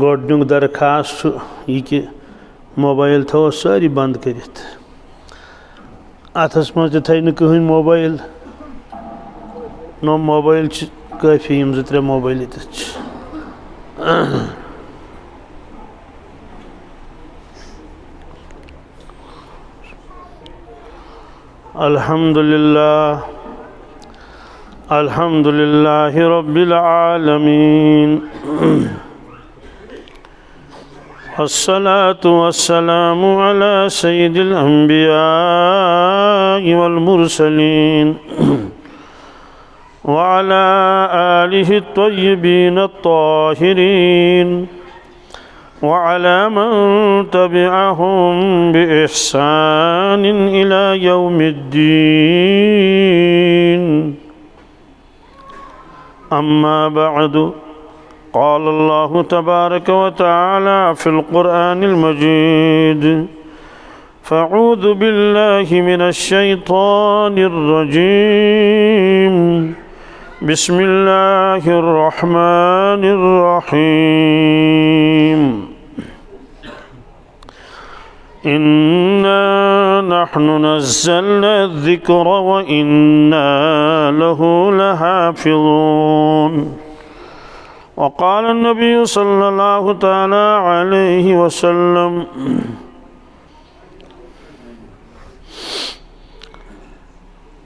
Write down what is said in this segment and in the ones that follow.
गोडनुक दरखास्त यह कि मोबाइल थो सारी बंद करित अथस मज थी कहीं मोबाइल नो मोबाइल काफ़ी यम 2-3 मोबाइल अल्हम्दुलिल्लाह रब्बिल आलमीन अस्सलातु वस्सलामु अला सय्यिदिल अंबिया वल मुरसलीन व अला आलिहि त्वय्यिबीन अत्ताहिरीन व अला मन तबिअहुम बिइहसान इला यौमिद्दीन अम्मा बअदु قال الله تبارك وتعالى في القرآن المجيد فأعوذ بالله من الشيطان الرجيم بسم الله الرحمن الرحيم إنا نحن نزلنا الذكر وإنا له لحافظون وقال النبي صلى الله تعالى عليه وسلم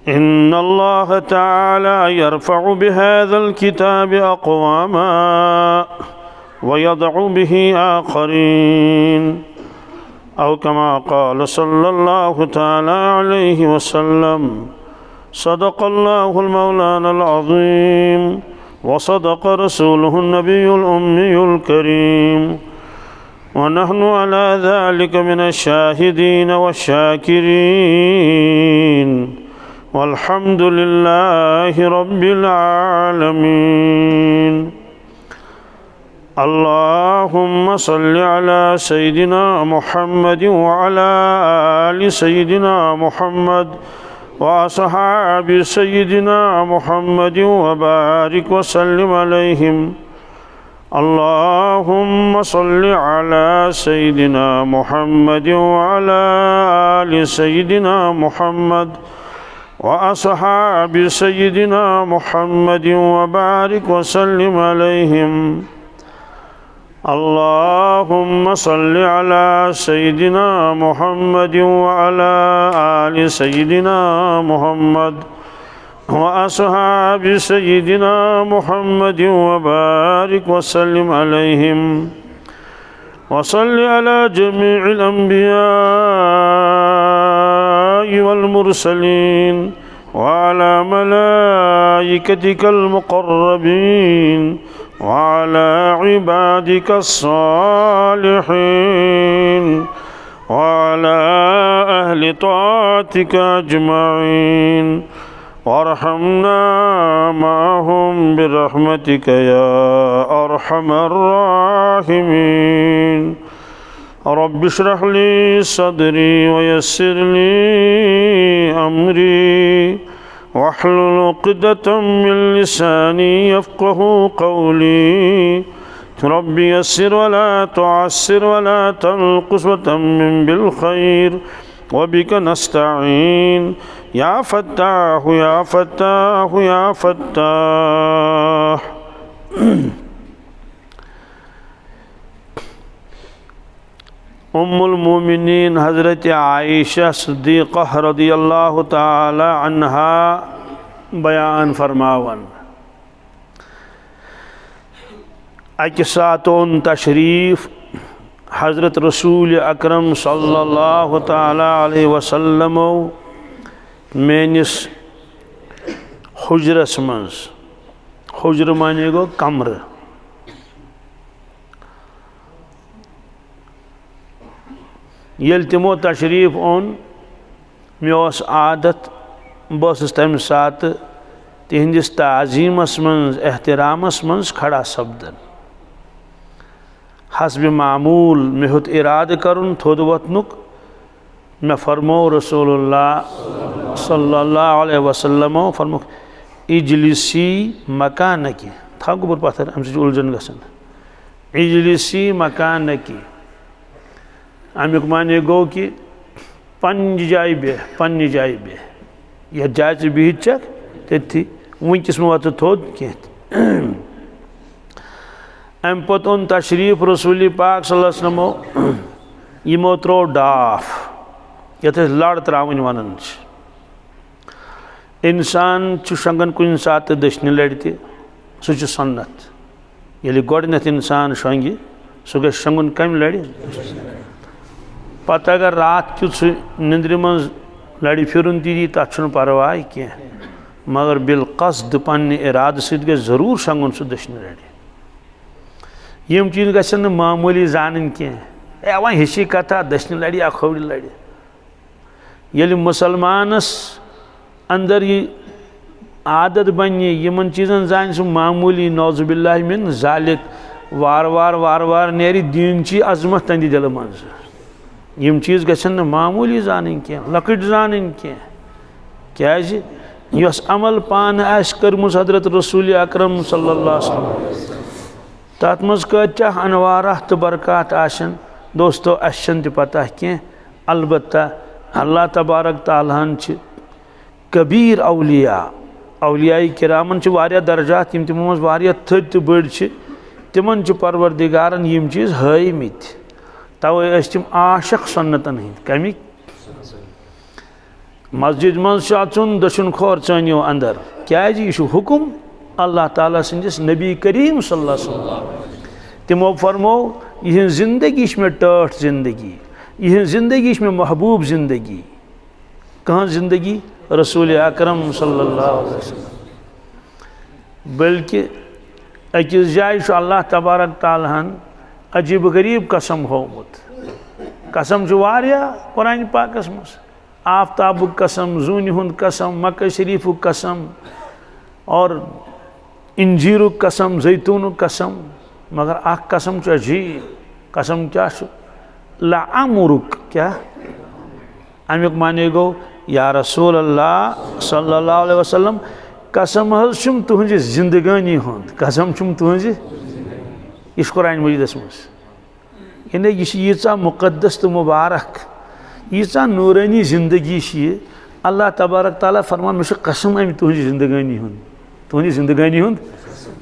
إن الله تعالى يرفع بهذا الكتاب أقواما ويضع به آخرين أو كما قال صلى الله تعالى عليه وسلم صدق الله المولان العظيم وصدق رسوله النبي الأمي الكريم ونحن على ذلك من الشاهدين والشاكرين والحمد لله رب العالمين اللهم صل على سيدنا محمد وعلى آل سيدنا محمد وأصحاب سيدنا محمد وبارك وسلم عليهم اللهم صل على سيدنا محمد وعلى آل سيدنا محمد وأصحاب سيدنا محمد وبارك وسلم عليهم اللهم صل على سيدنا محمد وعلى آل سيدنا محمد وأصحاب سيدنا محمد وبارك وسلم عليهم وصل على جميع الأنبياء والمرسلين وعلى ملائكتك المقربين وعلى عبادك الصالحين وعلى أهل طاعتك أجمعين وارحمنا معهم برحمتك يا أرحم الراحمين رب اشرح لي صدري ويسر لي أمري واحلل عقدة من لساني يفقه قولي رب يسر ولا تعسر ولا تنقص وتمم بالخير وبك نستعين يا فتاح يا فتاح يا فتاح उम्मुल मोमिनीन हज़रत आयशा सिद्दीक़ा रज़ियल्लाहु ताला अन्हा बयान फरमावन अकि सात ओन तशरीफ़ हज़रत रसूल अकरम सल्लल्लाहु ताला अलैहि वसल्लम मेनिस हुजरस मज़ हुजर माने गो कमर येल तिमो तशरीफ़ ओन मे आदत बस तम सात तिहंदिस ताज़ीमस मज़ एहतरामस मज़ खड़ा सपदन हस्ब मामूल मे हुत इराद करुन थोद वतनुक मे फरमो रसूलुल्लाह सल्लल्लाहु अलैहि वसल्लम फरमो इजलिसी मकानकी था गुबर पत्थर अम उलझन गसन इजलिसी मकानकी अमुक माने गो कि पन्नी जाय बे यह जाय बिहित चक तथि वनकस मत थोद कह अम पत ओन तशरीफ रसूल पाक सल्लल्लाहु अलैहि वसल्लम यमो त्रो डाफ यथ लड़ त्रावन वन इंसान शंगन कुन सात दशनि लड़ सह सन्नत ये गोडनथ इंसान शंगि सह ग शंगुन कम लड़ पत अगर रात क्युत सह निंद्र मज लड़ फिर ती तथ परवाह कह मगर बिलकसद पन्ने इराद सत जरूर शंगुन सह दशनि लड़ यम चीज गन मामूली जान कह वह हिशी कथा दशनि लड़ या खोड़ लड़ ये मुसलमानस अंदर ये आदत बन यमन चीज़न जान सह मामूली नौजुबिल्लाह मिन जालिक वार वार नेरी दीन ची अजमत तंद दिल मज यम चीज़ गन मामूली जान कह लकट जान कह क्या अमल पान आस कर्मुस हजरत रसूल अकरम सल्लल्लाहु अलैहि वसल्लम तथ मज क्या अनवारा तो बरकत आशन दोस्तों असन त पता कह अलबत्ता अल्लाह तबारक तालाहन कबीर औलियाई किरामन वारिया दर्जात तिमो मज वारिया थद तो बड़ तिमन परवरदिगारन यम चीज़ हमित तवे तिम आशक सन्नतन हंद कमिक मस्जिद मज अचुन दशुन खोर चनियो अंदर क्या यह हुकुम अल्लाह ताला सन्दस नबी करीम सल्लल्लाहु अलैहि वसल्लम तिमो फरमो यह जिंदगी में टठ जिंदगी यह जिंदगी में महबूब जिंदगी कहाँ जिंदगी रसूल अकरम सल्लल्लाहु अलैहि वसल्लम बल्कि अकिस जाय अल्लाह तबारक तालाहन अजीब गरीब कसम होमुत कसम कुरान पाकस मज आफ्ताबुक कसम जून हुंद कसम मक्का शरीफुक कसम और इंजीरुक कसम जैतूनुक कसम मगर अख कसम अजीब कसम क्या लाअमुरुक क्या अमुक माने गो या रसूल अल्लाह सल्लल्लाहु अलैहि वसल्लम कसम हज तुहज जिंदगानी हुंद कसम तुहज यह कुरान मजीदस मज यानी यह मुकद्दस तो मुबारक यीचा नूरानी जिंदगी अल्लाह तबारक ताला फरमान मे कसम अम तुहज जिंदगानी हुंद तुहद जिंदगानी हुंद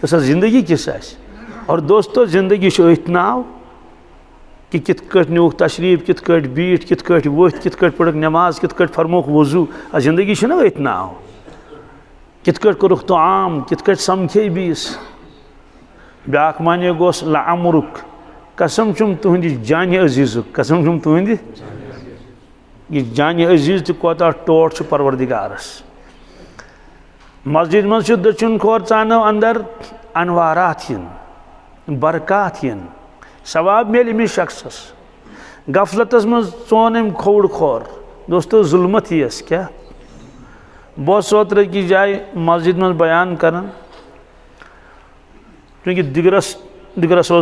तो जिंदगी किस और दोस्तों जिंदगी अथ नाव कि कित नुक तशरीफ कित बीठ कित वथ कित पढ़ नमाज कित फरमोक वजू जिंदगी अथ नाव कित कोरुख तो आम कित समखे बीस ब्या माने गोस लाअमुरुक कसम तुहद जान अजीजुक कसम तुहद यह जान अजीज तो कोता टोट परवरदिगारस मस्जिद मज दचुन खोर चानो अंदर अनवारात बरकत सवाब मेल अमिस शख्सस गफलतस मज चोन अम खोड़ खोर दोस्तों जुल्मत यस क्या बहुत सोत्र की जाए मस्जिद मज बयान कर चूँकि दिगरस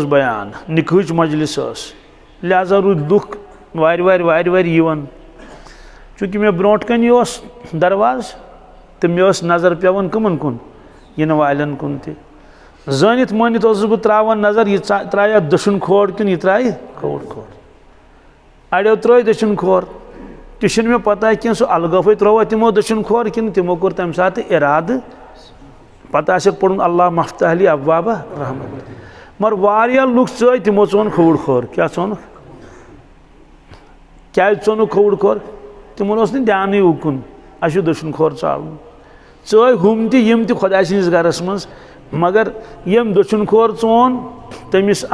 बयान निखच मजलिस लिहाजा रूद दुख वार चूँकि मे ब्रोट कन दरवाज तो मे नज़र पेवन कमन कुन इन वालन कुन ते जानित मानित बह त्रावान नज़र यह त्राया दशुन खोड़ कि यह त्राय खोड़ खोड़ अड़ो त्रो दशुन खोड़ तह मे पता कह सह अलगफे त्रोवा तिमो दशुन खोड़ कि तिमो कोर तम सात इराद पता पुन अल्लाह मफ्ताहली अब्वाब रहमत मगर वारिया लुक चो तिमो चोन खोड़ खोड़ क्या चोन क्या चोन खोड़ खोड़ तिमन ध्यान उकुन अश दशुन खोर चालन चो हम तम खुदा सस गरस मज मगर यम दशुन खोर चोन तमिस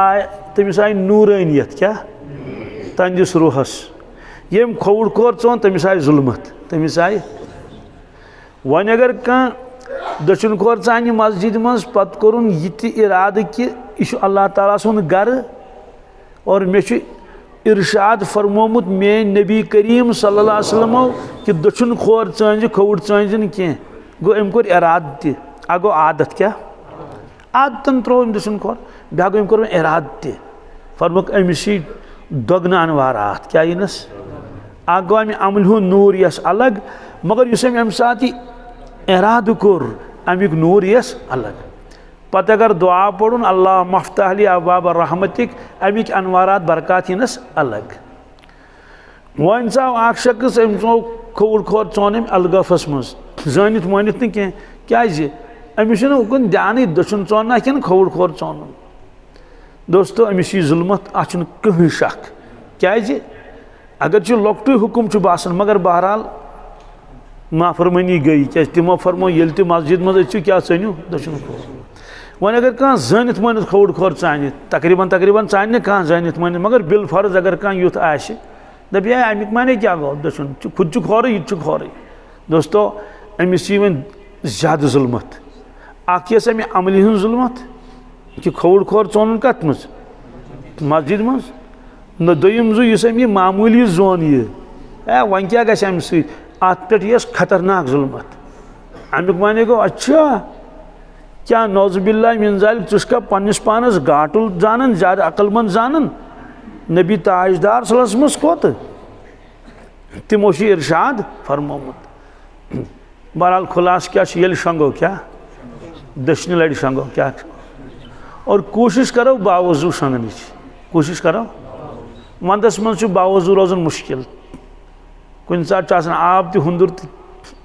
आय नूरानियत क्या तंदिस रूहस यम खोड़ खोर चोन तमिस आय जुल्मत तमिस आय वन अगर कह दशुन खोर चान मस्जिद मज पत कोरुन यह इराद कि यह अल्लाह ताला सुन गर और मे इरशाद फरमोमुत मे नबी करीम सल्लल्लाहु अलैहि वसल्लम कि दशुन खोर चंज खोड़ चंजन कह गो अम कोर इराद तह गो आदत क्या आदतन त्रो अम दशुन खोर ब्या गो अम कोर इराद तह फरमुक अमिस दोगन अनवारात क्या यनस गो अम अमल नूर यस अलग मगर युस अम सात इराद कोर अमिक नूर यस अलग। पत अगर दुआ पढ़ुन अल्लाह मफ्ताह ली अबवाब रहमतिक अमिक अनवारात बरकत यनस अलग। वन चाव अख शख्स अम चो खोर खोर चोन अलगफस मज जानित मानित न कह क्या अमिस उकन ध्यान दशुन चोन कह खोर खोर चोन। दोस्तों अमिस जुल्मत अत कहीं शक क्या अगर लॉकट हुकुम बासन मगर बहरहाल नाफरमानी गई क्या तमो फरमो ये मस्जिद मज क्या चो दशुन खोर। वन अगर कह जानित मानित खोर खोर चान तकरीबन तकरीबन चान कह जानित मानित मगर बिल फर्ज अगर कह युथ आश दप अमिक माने क्या गो दशुन खुद खोर यह खोर। दोस्तों अमिस ज्यादा जुल्मत अस अमे अमल हूँ जुल्मत कि खोर खोर चोन कत मज मस्जिद मज न दोम जु यह मामूली जोन यह वन क्या गि अम सत पे खतरनाक जुल्मत। अमुक माने गो अच्छा क्या नौजुबिल्ला मिन ज़ालिक चुस्का पन्निस पानस गाटुल जानन ज्यादा अकलमंद जानन नबी ताजदार सलस कोत तमो इरशाद फरमोमुत। बहरहाल खुलास क्या ये शंगो क्या दशनि लड़ शंगो क्या और कोशिश करो बावजू शंगन कोशिश करो। वंदस मज बावजू रोजन मुश्किल कुन सात आब तो हुंदुर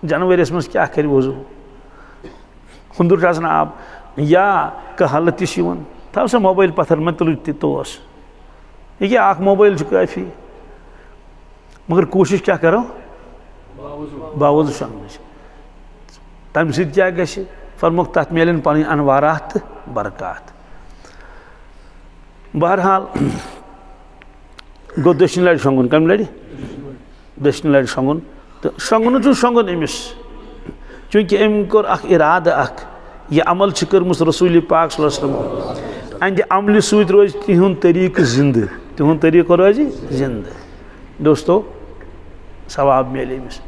जनवरिस मज क्या कर वजू हुंदुर आब या कहल तन थव सा मोबाइल पत्थर में तुल तोस यह मोबाइल काफ़ी मगर कोशिश क्या करो बावजू शंगन तम सत क्या गि फरमुक तथ मिलन पन अनवारात बरकत। बहरहाल गो दशनि लड़ शंगुन कम लड़ दशनि लड़ शंगुन तो शंगुन शंगुन अमिस चूँकि अम कोर अख इराद अख यह अमल कर्मुस रसूल पाक सल्लल्लाहु अलैहि वसल्लम अंद अमल सूत रोज तिहुंद तरीक जिंद तिहुंद तरीक रोज जिंद। दोस्तों सवाब मिले अमिस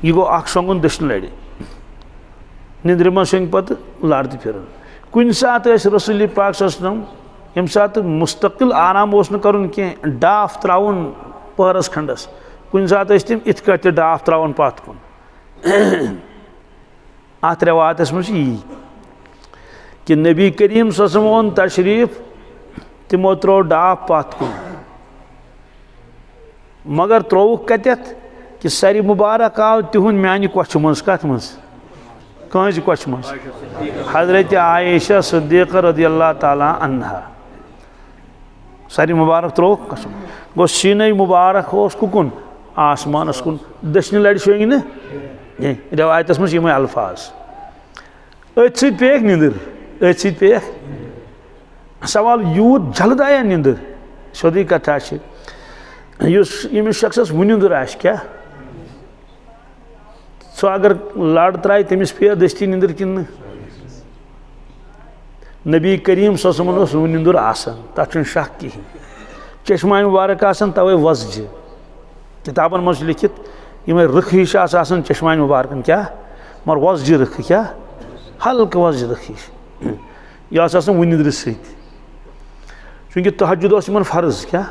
यह गो अख शंगुन दशनि लड़ निंद्र मं शंग पत लार फिर कुन सात रसूल पाक सल्लल्लाहु अलैहि वसल्लम यम सात मुस्तकिल आराम कर कह डाफ त्रावन पहरस खंडस कुन सात तम इत कट डाफ त्रावन पत कुन अत रवायतस मज यी कि नबी करीम सल्लल्लाहु अलैहि वसल्लम तशरीफ तमो त्रो डाफ पत कुन मगर त्रोवुक कत कि सर मुबारक आव तिहुंद म्यान कोच मज कत मज कह कोच मज हजरत आयशा सिद्दीक़ा रज़ियल्लाहु ताला अन्हा सर मुबारक त्रो कसम गो सीन मुबारक हो कुन आसमानस कुन दशनि लड़ शोंग न रवायतस मज यम अल्फाज अथ सत पेक निंदर अथ सत पेक सवाल यूत जल्द आया निंदर सोदी कथा यमिस शख्स वुनिंदर आश क्या सो अगर लड़ त्राय तमिस पे दस्ती निंदर कि नबी करीम सल्लल्लाहु वुनिंदर आसान तथ शक कहीं चश्मा मुबारक आसान तवे वसज किताबन मज लिखित यम रख हिश आसान चश्मा मुबारकन क्या मगर वसज रख क्या हल्क वसज रख हिश यह वुनिंदर सत चूँकि तहज्जुद फर्ज क्या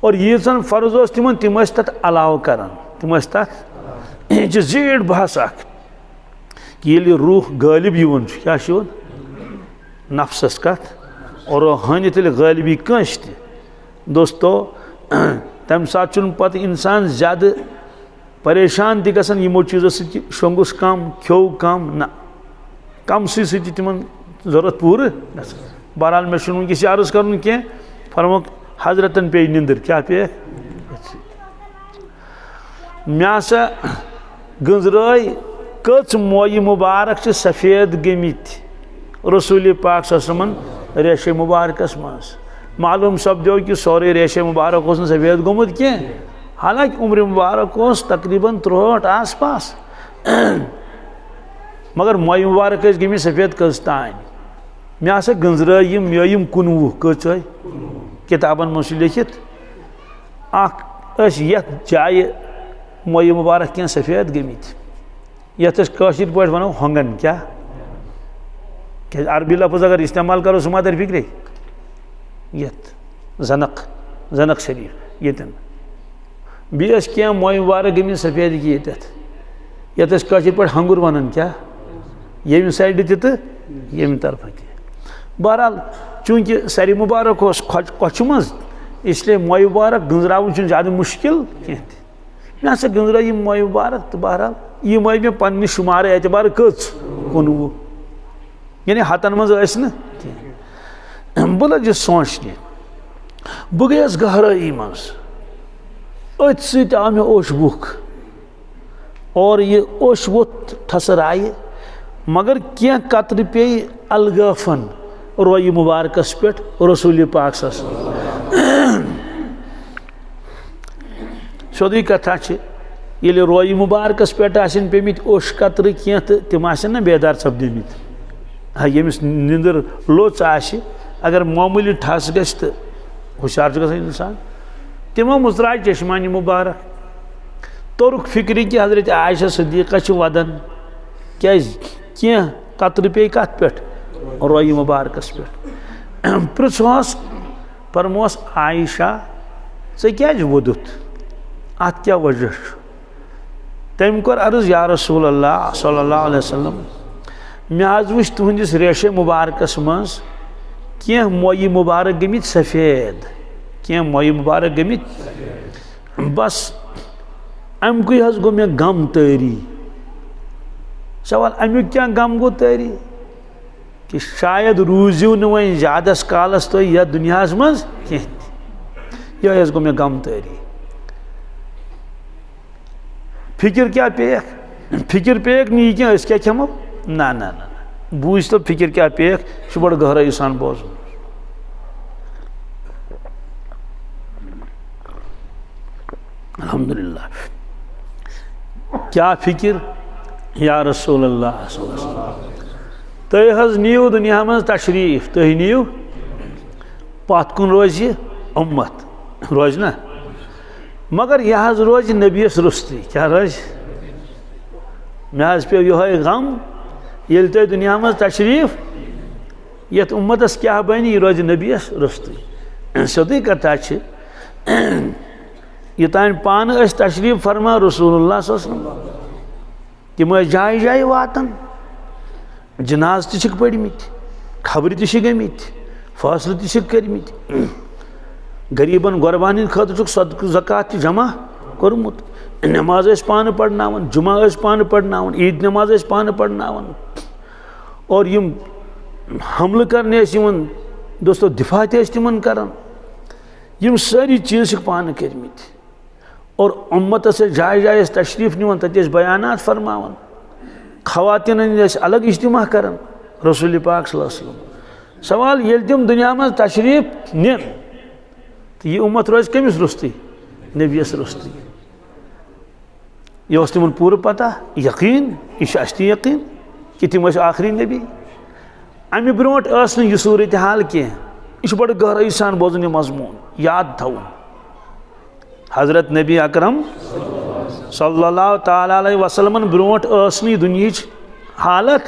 और यीजन फर्ज तिम तथ अलाव कर तिम तथ जीड़ बहस कि ये रूह गालिब यवन क्या नफ्सस कत और रूहानियत गालिबी कंस त। दोस्तों तम सात पत इंसान ज्यादा परेशान ति गसन यमो चीज़ों सि शोंगुस कम खो कम ना कम सी तिमन जरूरत पूर। बहरहाल मे वनकस अर्ज कर कह फरमुक हजरतन पे निंदर क्या पे मे हसा गंजराय कच मोय मुबारक सफ़ेद गमित रसूल पाक सल्लल्लाहु अलैहि वसल्लम रेशे मुबारकस मज मालूम सपदो कि सोरे रेशे मुबारक सफ़ेद गोमुत कह हालांकि उम्र मुबारक तकरीबन 63 आस पास मगर मोय मुबारक गमित सफ़ेद कस तान मे हसा गंजराय मे 19 कच किताबन मज लिखित यथ जाय मोय मुबारक क्या सफ़ेद गमित यथ कशिर पे वनो होंगन क्या अरबी लफ्ज़ अगर इस्तेमाल करो सह दर फिक्रे यथ जनक शरीफ ये बी क्या मोय मुबारक गमित सफ़ेद ये ये पे हंगुर वन क्या ये साइड तो ये तरफ बहरहाल चूँकि सरी मुबारक कच्छ मज इसलिए मोय मुबारक गंजरावन ज़्यादा मुश्किल कह मे हसा गंजरा यह मोय मुबारक तो बहरहाल यह मोय मे पन्ने शुमार एतबार कच 19 यानी हतन मज बह लग सोचने बह गयस गहराई मज अथ सत आव मे ओश बुख और ये ओश वोत ठसर आये मगर क्या कतर पे अलगाफन रोय मुबारकस पे रसूल पाक सोदी कथा ये रोय मुबारकस पे पेमित ओश कतर क्या तो तम ना बेदार सपदिमित हाँ यमिस निंदर लोच अगर मामूली ठस गस तो हुशार इंसान तमो मुजराय चश्मानी मुबारक तोरुक फिक्र कि हजरत आयशा सदीक़ा वदन क्या कतर पे कत पे रोय मुबारकस पे पृछस फरमोस आयशा क्या वोदुत अत क्या वजह तम कोर अर्ज या रसूल अल्लाह सल्लल्लाहु अलैहि वसल्लम मे आज वुच तुहंदिस रेशे मुबारकस मज क्या मोई मुबारक गमित सफ़ेद क्या मोई मुबारक गमित बस अमुक हज गो मे गम तारी सवाल अमुक क्या गम गो तारी कि शायद रूजू न वन ज़्यादस कालस तो यह दुनिया मज कह गो मे गम तारी फिक्र क्या पेक फिक्र पेक नी क्या क्या खमो ना ना ना बूझ तो फिक्र क्या पेक बड़ गहराई सान बोज अल्हम्दुलिल्लाह क्या फिक्र या रसूल अल्लाह तुह हज नीव दुनिया मज तशरीफ तुह नीव पत कुन रोज उम्मत रोज ना मगर यह रोज नबीस रुस्ती क्या रोज मे पे ये गम ये तुम दुनिया मज तशरीफ ये उम्मतस क्या बन यह रोज नबीस रुस्ती सोदी कथा ये तान पान तशरीफ फरमा रसूलुल्लाह तम जाय जाय वातन जनाज तक पड़मित खबर तक गमित फैसल तक कर्मित गरीबन गुरबानी खतर सदक ज़कात जमा कोरमुत नमाज पान पढ़नावन जुमा पान पढ़नावन ईद नमाज पान पढ़नावन और यम हमल करने दोस्तों दिफा तिमन करान यम सारी चीज़ पान कर्मित और उम्मत से जाय जाय तशरीफ निवन तत बयानात फरमावन खवातीन अलग इज्तिमा करान रसूल पाक सल्लल्लाहु अलैहि वसल्लम सवाल ये तम दुनिया में तशरीफ निन तो ये उम्मत रोज कमिस रुस्ती नबीस रुस्ती यह तिमन पूर पता यकीन यह यकीन कि तम आखिरी नबी अमि ब्रोट यह सूरत हाल कह यह बड़ गहराई सान बोजन यह मजमून याद थवन हजरत नबी अकरम सल्लल्लाहु तआला अलैहि वसल्लम ब्रोट दुनिया हालत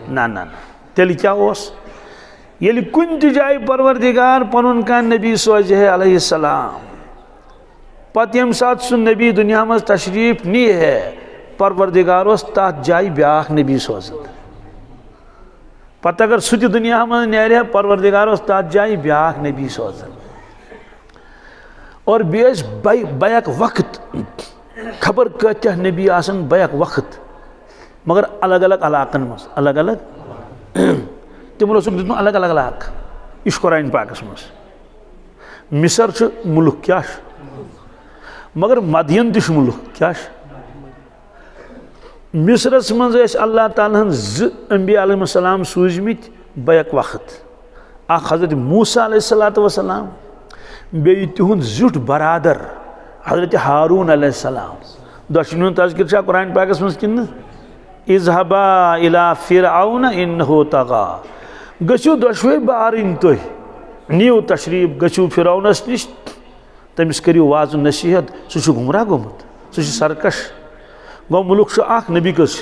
ना ना तेल क्या ये कुन जाय परवरदिगार पन कान नबी सोज है अलैहिस्सलाम पत यम सात सु नबी दुनिया मज तशरीफ नी है परवरदिगार तथ जाय ब्याख नबी सोजन पत अगर सह दुनिया मज नेर परवरदिगार तथ जाय ब्याख नबी सोजन और बेस बैक वक्त खबर कत्या नबी आसन बैक वक्त मगर अलग अलग इलाकन मज अलग अलग तमो दित अलग अलग इलाक यह कुरान पाकस मज मिसर मुल्क क्या मगर मदियन तह मुल्क क्या मिसरस मज अल्लाह ताला ज़ अलैहिस्सलाम सूजमित बैक वक्त हजरत मूसा अलैहिस्सलातु वस्सलाम बे तिहुंद जुट बरादर हजरत हारून अलैहिस्सलाम दशनु तज़किर कुरान पाकस मज किन इज़हबा इला फिरऔन इन्नहु तगा गछु दशवे बारिन तुह नीव तशरीफ गछु फिरौनस निश तमिस करियो वाज नसीहत सह गुमराह गोमुत सह सरकश गो मुल्क अख नबी कस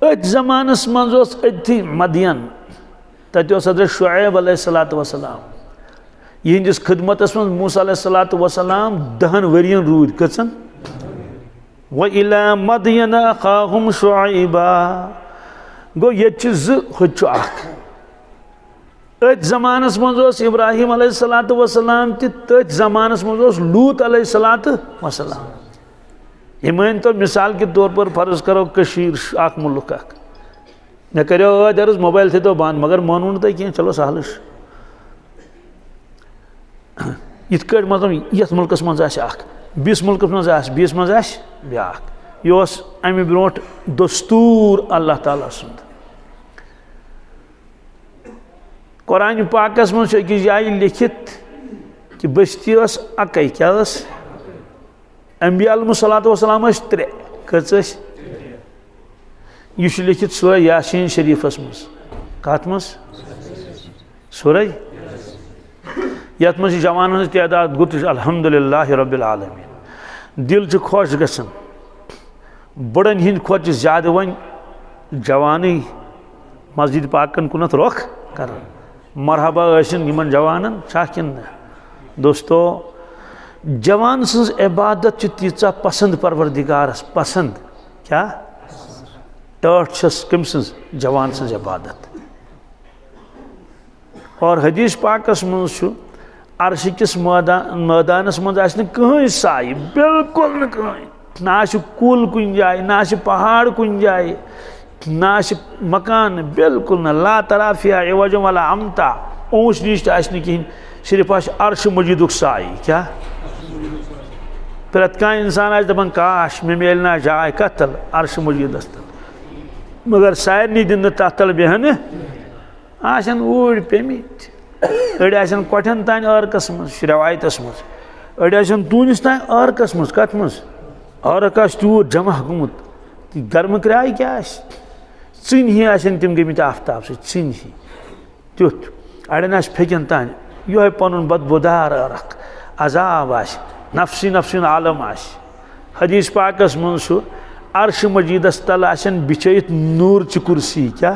अथ जमानस मज अथी मदियन तत हजरत शुएब अलैहिस्सलातु वस्सलाम यहंदिस खिदमतस मज मूसा अलैहिस्सलातु वस्सलाम 10 वरियन रूद कचन व इला मदयन अखाहुम शुआइबा गो ये हुच अथ जमानस मज इब्राहिम अलैहिस्सलातु वस्सलाम तथ जमानस मज लूत अलैहिस्सलातु वस्सलाम। ये मान तो मिसाल के तौर पर फर्ज करो कशीर मुल्क मे करो अर्ज मोबाइल थे तो बंद मगर मानू ना कह चलो सहल इत मतलब ये मुल्कस मज बीस मुल्क मज बीस मज ब्या यह अमि ब्रो दस्तूर अल्लाह ताला सुंद कुरान पाकस मज अकिस जाय लिखित कि बस्ती अकै क्या अम्बिया अलैहिस्सलातु वस्सलाम त्रे कच यह लिखित सूरह यासीन शरीफस मज कत मज सूरह यथ मज जवान तादाद गुत अल्हम्दुलिल्लाहि रब्बिल आलमीन दिल खुश गसन बड़न हिंद खोज ज्यादा वन जवानी मस्जिद पाकन कुनत रोख कर मरहबा यमन जवानन किन दोस्तों जवान सज इबादत तीचा पसंद परवरदिगारस पसंद क्या टठ कम सज जवान सज इबादत और हदीस पाकस मज अर्श किस मैदानस मज कहीं साय बिल्कुल न कहीं ना कुल कुन जाए ना पहाड़ कुन जाए ना मकान बिल्कुल न ला तराफिया एवजम वाला अमता ऊँच नीच कहीं सिर्फ अर्श मजीदुक साय क्या प्रत कह इंसान दपान काश मे मिल ना जाए कतल अर्श मजीदस तल मगर सारे दिन तथ तल बेहन आन ऊर पेमित अड़न कोठन तान अर्कस मज रवायतस मज अड़न तूनिस तान अर्कस मज कत मज अर्क तूत जमा गुमुत गर्म क्राय क्या चिन ही तम गमित आफ्ताब सिन ही तुथ अड़न फेकन तान यह पन बदबूदार अर्क अजाब नफसी नफसिन आलम हदीस पाकस मज अर्श मजीदस तल बिछित नूर च कुर्सी क्या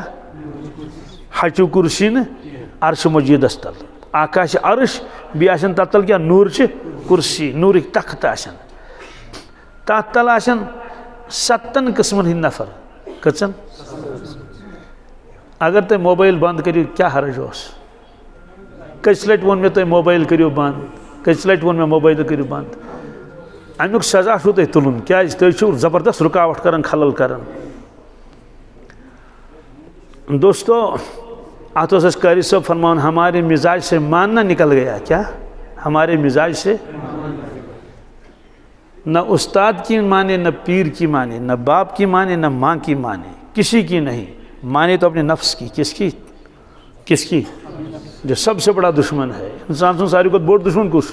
हचु कुर्सी न अर्श मजीदस तल आकाश अर्श बी तथ तल क्या नूर च कुर्सी नूर तख्त तथ तल 7 किस्मन हिंद नफर कचन अगर तुम मोबाइल बंद करो क्या हर्ज कस लट वो मे तुम मोबाइल करो बंद कस लट वो मे मोबाइल करो बंद अमुक सजा छो तुम तुलन क्या तुम जबरदस्त रुकावट कर खलल कर दोस्तों अत कारी साहब फरमान हमारे मिजाज से मानना निकल गया क्या हमारे मिजाज से न उस्ताद की माने न पीर की माने न बाप की माने न माँ की माने किसी की नहीं माने तो अपने नफ्स की किसकी जो सबसे बड़ा दुश्मन है इंसान सुन सारी को बोड़ दुश्मन कुछ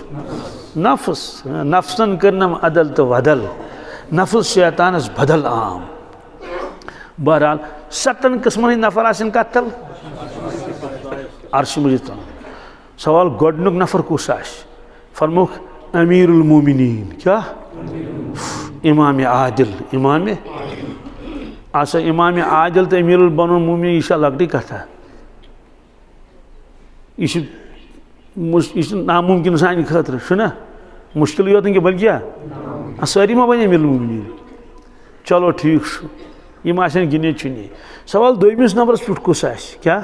नफ्स नफ्सन करनम अदल तो वदल नफ्स शैतानस बदल आम बहरहाल 7 किस्मन नफर आसन कतल अर्श मजीद सवाल गोडनुक नफर कुस फरमुख अमीरुल मोमिनीन क्या इमाम आदिल इमाम आसा इमाम आदिल तो अमीरुल बनुल मोमिनीन यह लकटी कथा यह नामुमकिन सान खतर छुना मुश्किल योत कि बल्कि क्या सारी मा बन अमीरुल मोमिनीन चलो ठीक यम गिने चुने सवाल दोमिस नंबरस पे कुस क्या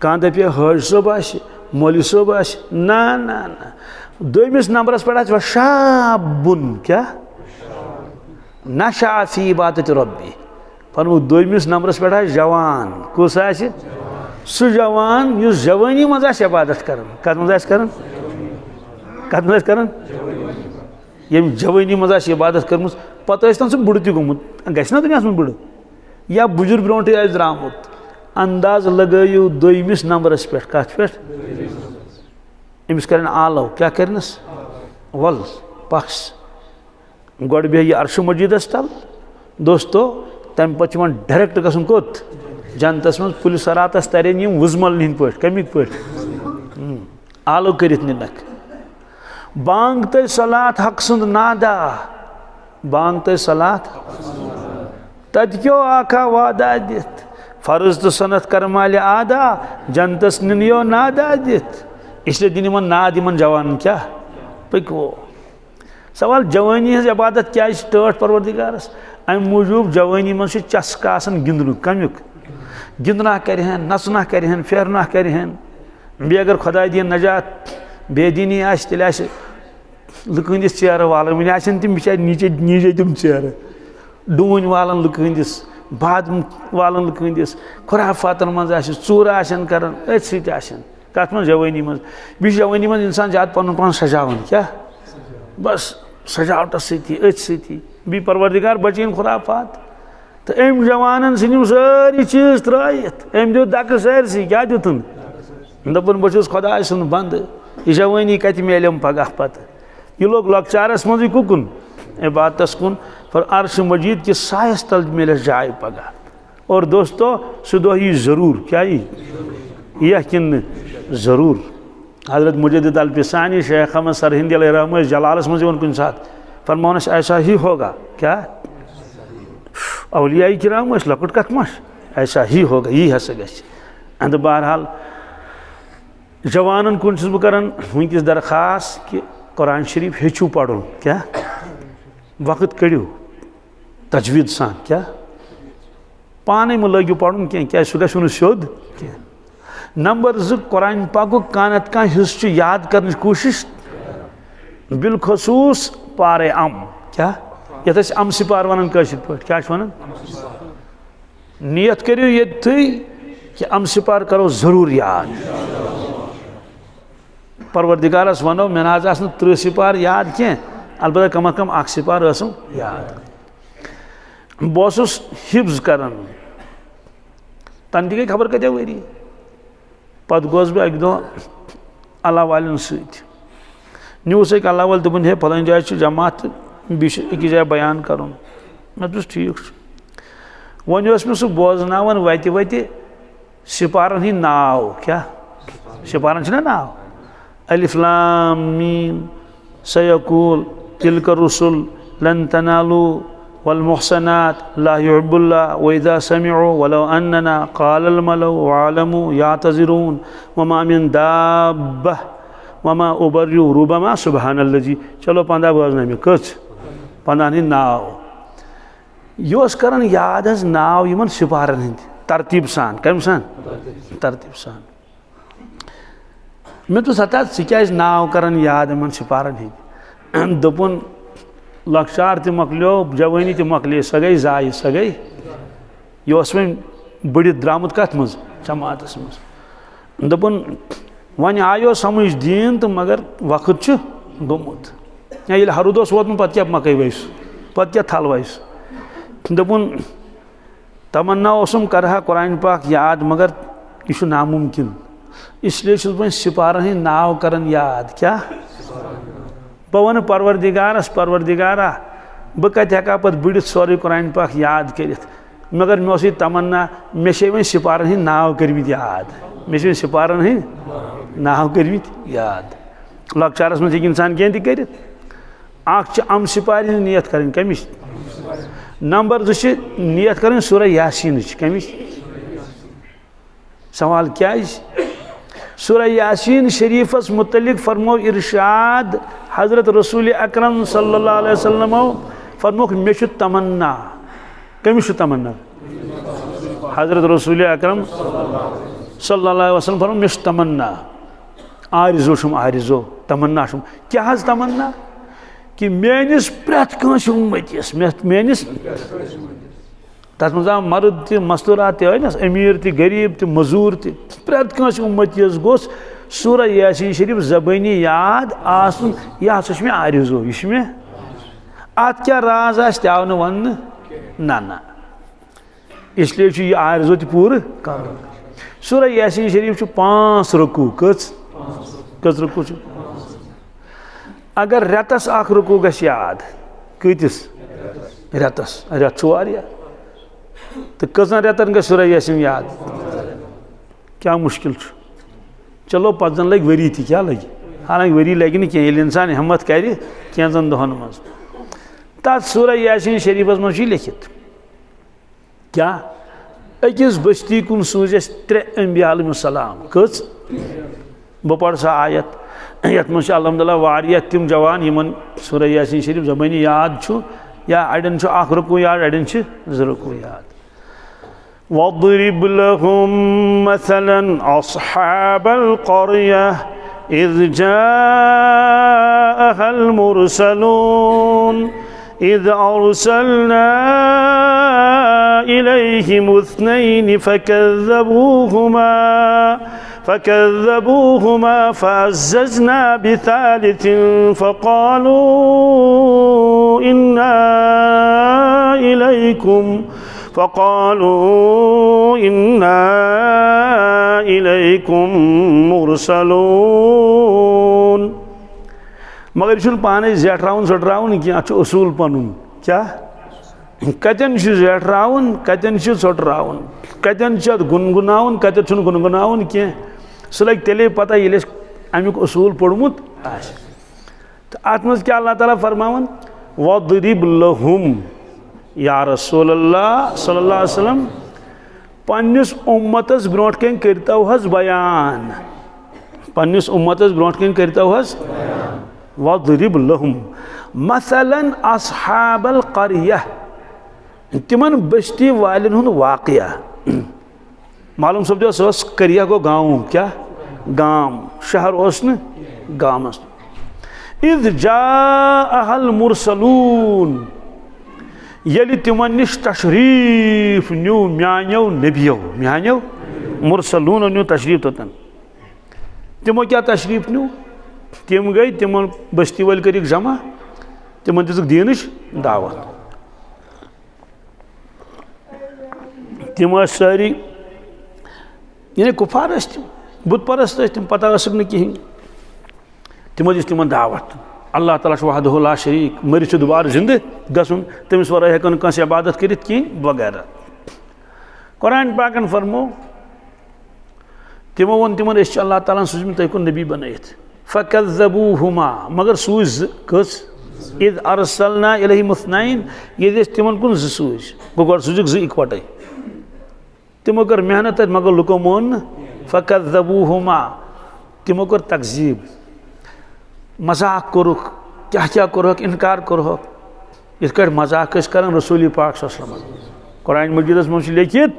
कह दपे हज सोब मौलवी सोब ना ना ना दोमिस नंबरस पे शाबुन क्या नशा फी इबादत रब्बी फरमु दोमिस नंबरस पे जवान कुस सह जवान युस जवानी मज इबादत कर कत मज कर यम जवानी मज इबादत कर्म पता सह बुड़ त गुमुत गना तुम बुड़ या बुजुर्ग ब्रोट द्रामुत अंदाज लगो दोमिस नंबरस पे कत पे अमिस कर आलो क्या करनस वल पक्ष गोड़ बे अर्श मजीदस तल दोस्तों तम पे डायरेक्ट गसन कोत जनतस मज पुलिस रातस तरन यम वुजमल हिंद पे कमिक पे आलो कर निनक बांग तो सलात हक सुंद नादा बांग तो सलात तद क्यों आका वादा दित फर्ज तो सनत करमाल आदा जनतस नियो नादा दित इसलिए दिन मन नाद इन जवान क्या पको सवाल जवानी हज इबादत क्या टट परवरदिगारस अम मूजूब जवानी मन चस्का आसान गिंदन कमिक गिंदना करहन नचना करहन फेरना करहन बे अगर खुदा दिन नजात बेदीनी तेल लुकंदिस चेयर वालन वन तम बिचार नीचे नीचे तम चेयर डून वालन लुकंदिस बाद वालन लुकंदिस खुराफातन मज चूर कर कत मन जवानी मज बी जवानी मज इंसान ज्यादा पन पान सजावन क्या बस सजावटस सती अथ सती बी परवरदिगार बचन खुराफात तो अम जवान सिम सारी चीज त्रयत अम दो दक सारसी क्या दुन दपन बहुत खुदा सुन बंद यह जवानी कत मिलम पगह पत यह लोग लकचारस मज कुकुन इबादत कुन पर अर्श मजीद के सायस तल मिल जाए पगह और दोस्तों सह दह यी जरूर क्या यह किन जरूर हजरत मुजद्दिद अल-फिसानी शेख अहमद सरहिंदी अलैहि जलालस मज कुन साथ फरमान ऐसा ही होगा क्या औलिया किराम लकुट कत मश ऐसा ही होगा यी हसा गंद बहरहाल जवानन कुन बह कर वनकस दरखास्त कि कुरान शरीफ हेचू पढ़ुन क्या वक्त कड़ियो तजवीद सान क्या पाने में लगियो पढ़ुन क्या सह गो स्योद नंबर 2 कुरान पाक कानत का हिस्स याद करने की कोशिश बिलखसूस पारे अम क्या ये अम सिपार वन क्या वन नियत करो ये कि अम सिपार करो जरूर याद परवरदिगारस वनो मे ना 30 सिपार याद क्या अलबत्ता कम अज कम 1 सिपार याद बह हिफ्ज कर तन गई खबर कत्या वरी पत गोस बह अक दह अल्लाह वालन न्यूस एक अल्लाह वाल दोपन हे फलान जाए जमात अकिस जाए बयान कर मे दुस ठीक वन मे सह बोजनावन वत वत सिपारन हिंद नाव क्या सिपारन ना नाव अलिफ लाम मीम सयकूल तिलक रुसुल लन तनालू वल मुहसनात ला युहिब्बुल्लाह व इज़ा समिअू वलौ अन्नना क़ालल मलऊ वअलमू यातज़िरून वमा मिन दाब्बह वमा उबर्यु रुबमा सुबहानल्लज़ी चलो 15 बोजना मे कच 15 हिंद नाव यह कर याद नाव यमन सिपारन हिंद तरतीब सान कम सान तरतीब सान मे तो सता क्या नाव कर याद इन सिपारन हिंद दोपन लकचार त मकलो जवानी त मकले सह गई जाय सह गई यह वन बढ़ द्रामुत कत मज जमातस मज दोपन वन आयो समझ दीन तो मगर वक्त गोमुत या ये हरुद वोतमुत पत क्या मकई वैस पत क्या थल वैस दोपन तमन्ना करहा कुरान पाक याद मगर यह नामुमकिन इसलिए बह सिपारन हिंद नाव कर याद क्या बह वन परवरदिगारस परवरदिगारा बह कत हेका पत बुड़ित सोरे कुरान पाक याद कर मगर मे तमन्ना मे वन सिपारन हिंद नाव कर्मित याद मे सिपारन हिंद नाव कर्मित याद लकचारस मज इंसान कह कर अम सिपार हिंद नियत कर कमिश नंबर 2 नियत कर सूरह यासीन कमिश सवाल क्या सूरह यासीन शरीफस मुतलिक फरमो इरशाद हजरत रसूल अकरम सल्लल्लाहु अलैहि वसल्लम फरमोक मे तमन्ना कमिश तमन्ना हजरत रसूल अकरम सल्लल्लाहु अलैहि वसल्लम फरमो मे तमन्ना आरिजो शुम आरिजो तमन्ना शुम क्या तमन्ना कि मेनिस प्रत कंस उम्मतिस मेनिस तथ मज मर्द त मस्तूरात ना अमीर त गरीब त मजूर त प्रत कंस उम्मतिस गोस सूरह यासीन शरीफ ज़बानी याद आसन यह हसा मे आरिजो यह मे अत क्या राज आव न वन ना ना इसलिए यह आरिजो त पूर कर सूरह यासीन शरीफ 5 रुकू कच रुकू अगर रेतस अख रुकू गस याद कतिस रेतस रेत वारिया तो कजन रेतन गई सूरह यासीन याद क्या मुश्किल चलो पन लग वरी ती क्या लगे हालांकि वरी लगे ना कह इंसान हिम्मत कर कैंजन दहन मज तथ सूरह यासीन शरीफस मज लिखित क्या अकिस बस्ती कुन सूज 3 अंबिया अलैहिस्सलाम कच बह पढ़ सा आयत यथ मज अलहमदुलिल्लाह वारिया तिम जवान यमन सूरह यासीन शरीफ ज़बानी याद छु या अड़न छु आख रुकू याद अड़न छु ज़ रुकू याद वद्रिब लहुम मसलन अस्हाबल क़रिया इज़ जाअहल मुरसलून इज़ अरसलना इलैहिम इस्नैन फकज़्ज़बूहुमा फअज़्ज़ज़ना बिसालिस फक़ालू इन्ना इलैकुम मुरसलून। मगर यह पाने जेठरावन सटरावन क्या उसूल पनुन क्या कतन जेठरावन कतन सटरावन कतन गुनगुनावन कतन गुनगुनावन क्या सह लगे तेले पता ये अमुक उसूल पोड़मुत तो अत मज क्या अल्लाह ताला फरमावन वद्रिब लहुम या रसूलल्लाह सल्लल्लाहु अलैहि वसल्लम पन्निस उम्मतस ब्रोट कन करतो हज बयान पन्निस उम्मतस ब्रोट कन करतो हज वद्रिब लहुम मसलन अस्हाबल क़रिया तिमन बस्ती वालन हुन वाक़या मालूम समझो सस करिया को गाँव क्या गाँव शहर ओस न गाँवस इज़ जाअहल मुरसलून यलि तिमन निश तशरीफ न्यू म्यान्यो नबियो म्यान्यो मुरसलून न्यू तशरीफ तोतन तिमो क्या तशरीफ न्यू तिम गई तिमन बस्ती वाल कर जमा तिमन दिस दीनच दावत तिम सारी यानी कुफार बुत परस्त तिम पता न कहें तिमो दिस तिमन दावत अल्लाह ताला वहदहु ला शरीक मरिच दोबारा जिंद गसन तमिस वर हेकन कंस इबादत करित कहीं वगैरह कुरान पाकन फरमो तिमो वन तिमन अल्लाह ताला सूजम तुम नबी बनत फकज़्ज़बूहुमा मगर सूज कस इज़ अरसलना इलैहिम इस्नैन ये तिमन कुन सूज गो सूजक ज इकवटे तिमो कर मेहनत मगर लुको मोन फकज़्ज़बूहुमा तिमो कर तकज़ीब मजाक कोरुख क्या क्या कोरुख इनकार कोरुख इस कर मजाक कर रसूल पाक सल्लल्लाहु अलैहि वसल्लम कुरान मजीदस मज लिखित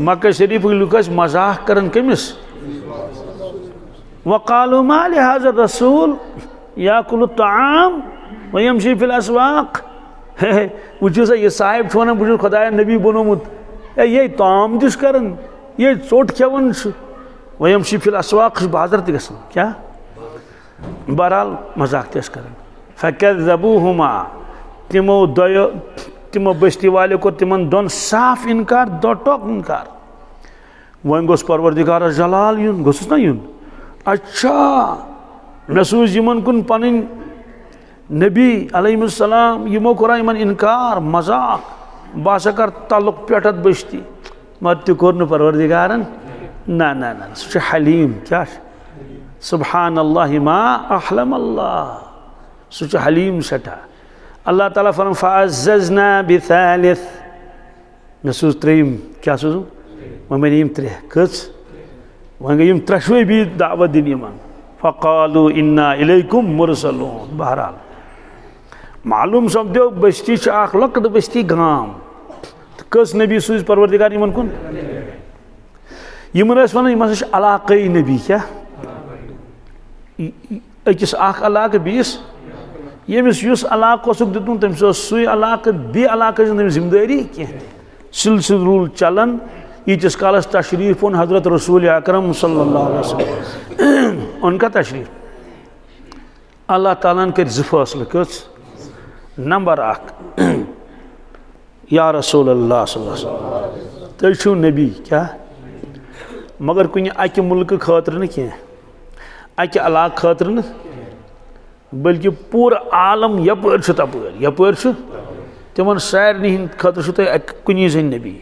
मक्का शरीफ लुक मजाक कर कमिस वक़ालू मा लिहाज़ा रसूल याकुलु ताम व यमशी फिल अस्वाक़ वुचो सा ये साहिब वन बहुत खुदाया नबी बनोमुत ये ताम दिस कर ये चोट खेवन व यमशी फिल अस्वाक़ बाजार त गसन क्या बहरहाल मजाक तस कर फकज़्ज़बूहुमा तिमो दो तिमो बस्ती वाले को तिमन दोन साफ इनकार दो टोक इनकार वन गोस परवरदिगार जलाल यून गोस ना यून अच्छा मे सूज यमन कुन पन नबी अलैहिस्सलाम यमो कोरा यमन इनकार मजाक बस कर तल्लुक पेटत बस्ती मत कोर न परवरदिगारन ना ना ना सह हलीम क्या सुबहान अल्लाह मा अहलम अल्लाह सह हलीम सठा अल्लाह ताला फरम फ़अज़्ज़ज़ना बिसालिस मे सूज त्रेयम क्या सूज वन यम त्रे कस वन गई त्रशवे भी दावत दिन यमन फ़क़ालू इन्ना इलैकुम मुरसलून बहरहाल मालूम समझो बस्ती अख लकट बस्ती गाम तो कस नबी सूज परवरदिगार यमन कुन यमन वन यम अलाक़ई नबी क्या अकिस अख अलाक़ बीस यमिस युस अलाक़ दितुन तमिस सु अलाक़ बे अलाक़ जिम्मेदारी कह सिलसिल रूल चलन यीतिस कालस तशरीफ ओन हज़रत रसूल अकरम सल्लल्लाहु अलैहि वसल्लम उनका तशरीफ अल्लाह ताला कर फैसले कस नंबर 1 या रसूल अल्लाह सल्लल्लाहु अलैहि वसल्लम तुम छो नबी क्या मगर कुन अकि मुल्क खतर न कह अकि अलाक़ खतर न बल्कि पूरा आलम यपर तपर तिमन सारे हंद खतर कुनी जन नबी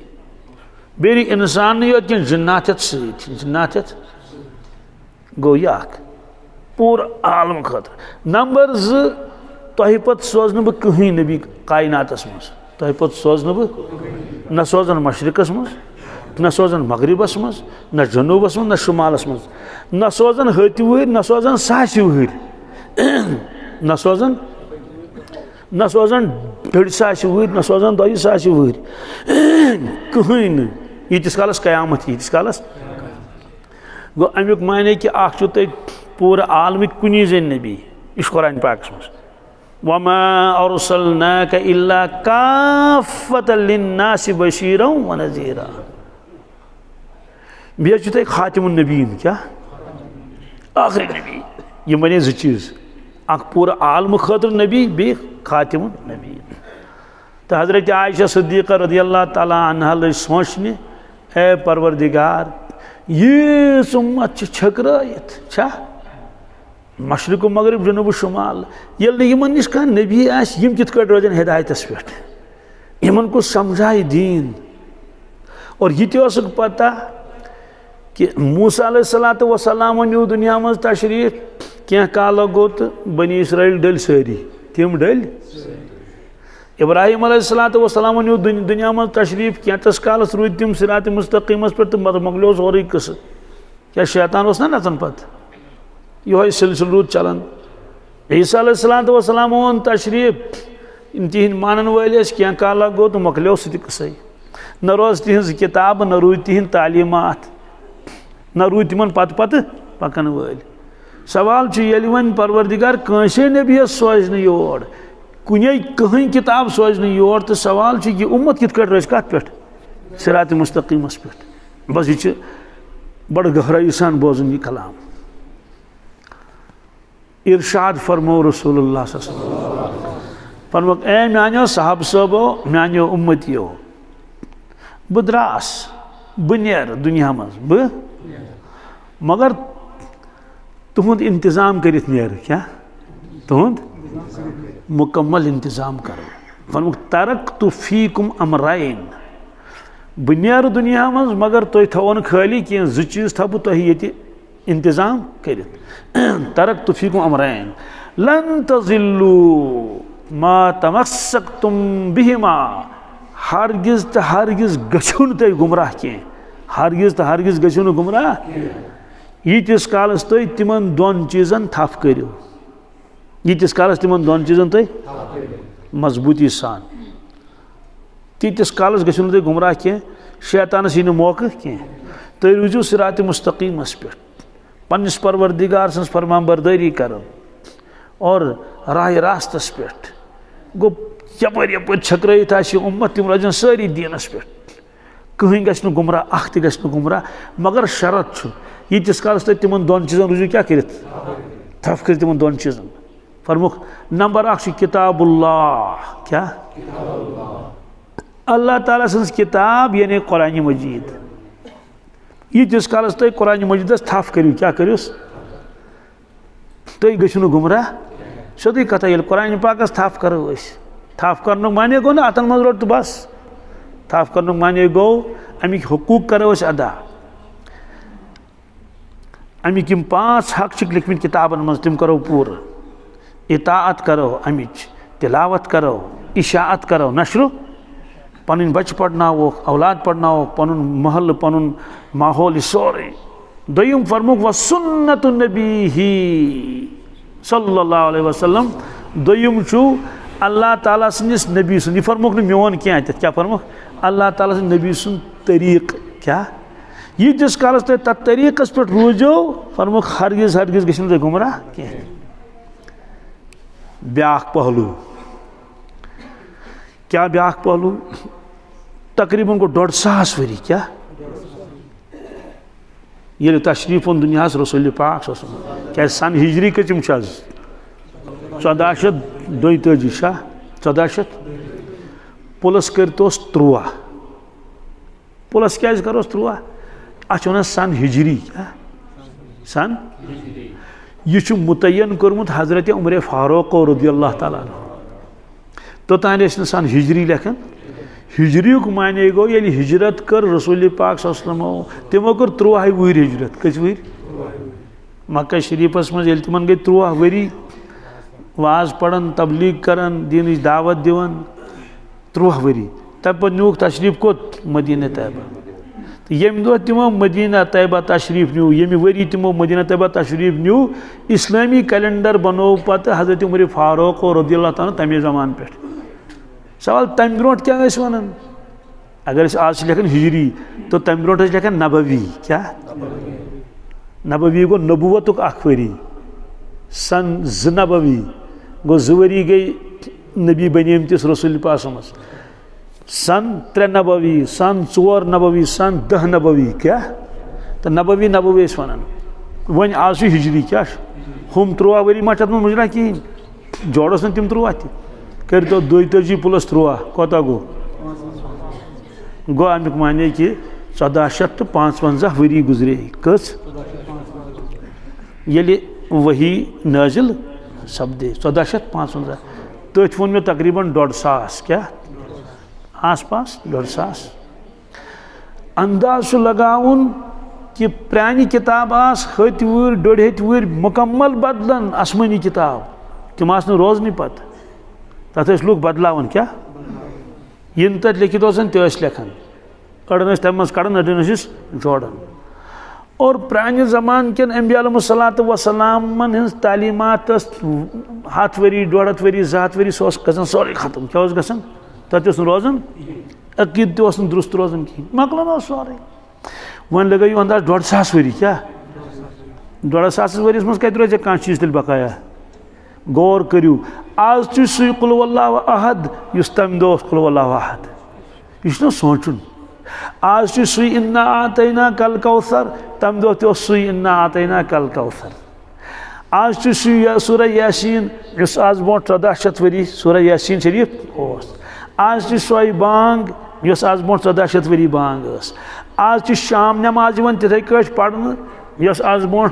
बे इंसान योत कि जिन्नात जिन्नात गो यह पूरा आलम खतर नंबर 2 तुह पे सोजन बह कहीं नबी कायनातस मज तुह पे सोजन बह न सोजन मशरकस मज न सोजन मगरिबस मज न जनूबस मज न शुमालस मज न सोजन हति वहर न सोजन सासि वहर न सोजन ढड़ सासि वहर न सोजन 2 सासि वहर कहीं यीतिस कालस कयामत यीतिस कालस गो अमुक माने कि अख पूरा आलमिक कुनी जन नबी इस कुरान पाक मज वमा अरसलनाका इल्ला काफ़्फ़तन लिन्नासि बशीरन व नज़ीरा बेच खातिमुन नबीन क्या आखिरी नबी ये बने 2 चीज़ अख पूरा आलम खतर नबी बे खातिमुन नबीन तो हज़रत आयशा सिद्दीक़ा रज़ियल्लाहु ताला अन्हा लग सोचने ए परवरदिगार ये उम्मत छकरायत छा मशरिक मगरिब जनूब शुमाल ये नश कह नबी आम कित रोजन हिदायतस पे इन को समझाए दीन और यह पता कि मूसा अलैहिस्सलातु वस्सलाम न्यू दुनिया मज तशरीफ क्या काल गो तो बनी इसराइल डल सारी तम डल इब्राहिम अलैहिस्सलातु वस्सलाम न्यू दुनिया मज तशरीफ कैंतस कालस रूद तम सिरात मुस्तकीमस पे तो मकलो सोरे कस क्या शैतान ना नचन पत यह सिलसिल रूद चलान ईसा अलैहिस्सलातु वस्सलाम ओन तशरीफ तिहद मानन वाल क्या काल गो तो मकलो सही न रोज तिहज किताब न रूद तिहद तालीमात न रूद तिमन पत पकन वाल सवाल वन परवरदिगार कंसे नबी सोजन योर कुने कहीं किताब सोजन योर तो सवाल कि उम्मत कित रोज कत पे सिरात मुस्तकीमस पे बस यह बड़ गहराई सान बोजन यह कलाम इरशाद फरमो रसूलुल्लाह फरमो ए मानो साहब सबो मानो उम्मतियो बह द्रास बह नेर दुनिया मज मगर तुहद इंतजाम कर नेर क्या तुहद मुकम्मल इंतजाम करो फरमो तरक्तु फीकुम अमरैन बह नेर दुनिया मज मगर तुह थवन खाली कह 2 चीज थव तुह ये इंतजाम कर तरक्तु फीकुम अमरैन लन तज़िल्लू मा तमस्सक्तुम बिहिमा हरगिज तो हरगिज गछो न तुम गुमराह कह हरगिज तो हरगिज गछो न गुमराह यीतिस कालस तुम तिमन 2 चीजन थफ करो यीतिस कालस तिमन 2 चीजन तुम मजबूती सान तीतिस कालस गछो न तुम गुमराह कह शैतानस यी मौका कह तुम रूजू सिरात मुस्तकीमस पे पन्निस परवरदिगार सन्स फरमाबरदारी कर और राह रास्तस पे गो यपर यपर छकराइत उम्मत तम रोजन सारी दीनस पे कहीं गु गुमराह अख तु गुमराह मगर शरत यीतिस कालस तुम तिमन 2 चीजन रूजू क्या कर थफ कर तिमन 2 चीजन फरमुख नंबर 1 किताबुल्लाह क्या अल्लाह ताला सन्स किताब यानी कुरान मजीद यीतिस कालस तुम कुरान मजीदस थफ करू क्या करूस तुम गु गुमराह सोदी कथा ये कुरान पाकस थफ करो थफ कर माने गो ना अतन मज रोट तो बस थफ कर माने गो अमिक हुकूक करो अदा अमिक 5 हक लिखमित किताबन मज तम करो पूर इताअत करो अमिच तिलावत करो इशाअत करो नशर पन बच पढ़नावो औलाद पढ़नावो पन महल पन माहौल सोरे दोयम फरमुक व सुन्नत नबी सल्लल्लाहु अलैहि वसल्लम दोयम छु अल्लाह ताला सन्दिस नबी सुन फरमुक न मोन क्या क्या फरमुक अल्लाह ताला सन्द नबी सुन तरीक क्या यीतिस कालस तुम तथ तरीकस पे रूजो फरमुक हरगिज हरगिज गो तुम गुमराह कह ब्याख पहलू क्या ब्याख पहलू तकरीबन गो 150 वरी क्या ये तशरीफ ओन दुनिया रसूल पाक क्या सन हिजरी कम 1432 शाह 1400 प्लस कर 13 प्लस क्या करो 13 अच वन सन हिजरी क्या सन यह मुतयन कर्मुत हजरत उमर फारूक रज़ियल्लाहु ताला तोतान सन हिजरी लेखन हिजरी माने गो ये हिजरत कर रसूल पाक सल्लल्लाहु तमो कर 13 वहर हिजरत कस वहर मक्का शरीफस मज तिमन गई 13 वरी वाज पढ़न तबलीग करन दीन दावत दिवन 13 वरी तब न्यूक तशरीफ कोत मदीना तैयबा तो यम दो तमो मदीना तैयबा तशरीफ न्यू यम वरी तमो मदीना तैयबा तशरीफ न्यू इस्लामी कैलेंडर बनो पत हजरत उमर फारूक रदियल्लाहु ताला तमे जमान पे सवाल तम ब्रोट क्या वन अगर आज लेखन हिजरी तो तम ब्रोट लेखन नबवी क्या नबवी गो नबुवतुक अख वरी सन ज नबवी गो जवरी गई नबी बनेम तिस रसूल पास सन 3 नबवी सन 4 नबवी सन 10 नबवी क्या तो नबवी नबवी वन वन आज हिजरी क्या हम 13 वरी मा तथ मुजरा कहें जोड़स न तम 13 कर तो 32 + 3 कोता गो अमुक माने कि 1455 वरी गुजरे कस ये वही नाजिल सपदे 1455 तथ वो मे तकरीबन 150 क्या आस पास 150 अंदाज लगाउन कि प्रानी किताब आस हथ वुर 1.5 वुर मुकम्मल बदलन आसमानी किताब तम आस रोजन पत तथ लोग बदलावन क्या इन तथ लिखित तस लेखन अड़न तम कड़न अड़न जोड़न और प्राने ज़मान के अम्बिया अलैहिस्सलातु वस्सलाम हज तालीमात 100 वरी 150 वरी 200 वरी सो गसन सोरे खत्म क्या गसन तथ रोजन अकीद तस दुरुस्त रोजन कहीं मकलन सोरे वन लगो अंदाज 150 वरी क्या 150 वरिस मज कत रोज कह चीज तेल बकाया गौर करू आज सु कुल वल्लाहु अहद युस तम दो कुल वल्लाहु अहद यह सोचुन आज सु इन्ना आतैना कल कौसर तम दो सु इन्ना आतैना कल कौसर आज सूरह यासीन इस आज बो 1400 वरी सूरह यासीन शरीफ आज सोई बांग इस आज बो 1400 वरी बांग आज शाम नमाज तिथे पढ़न इस आज बो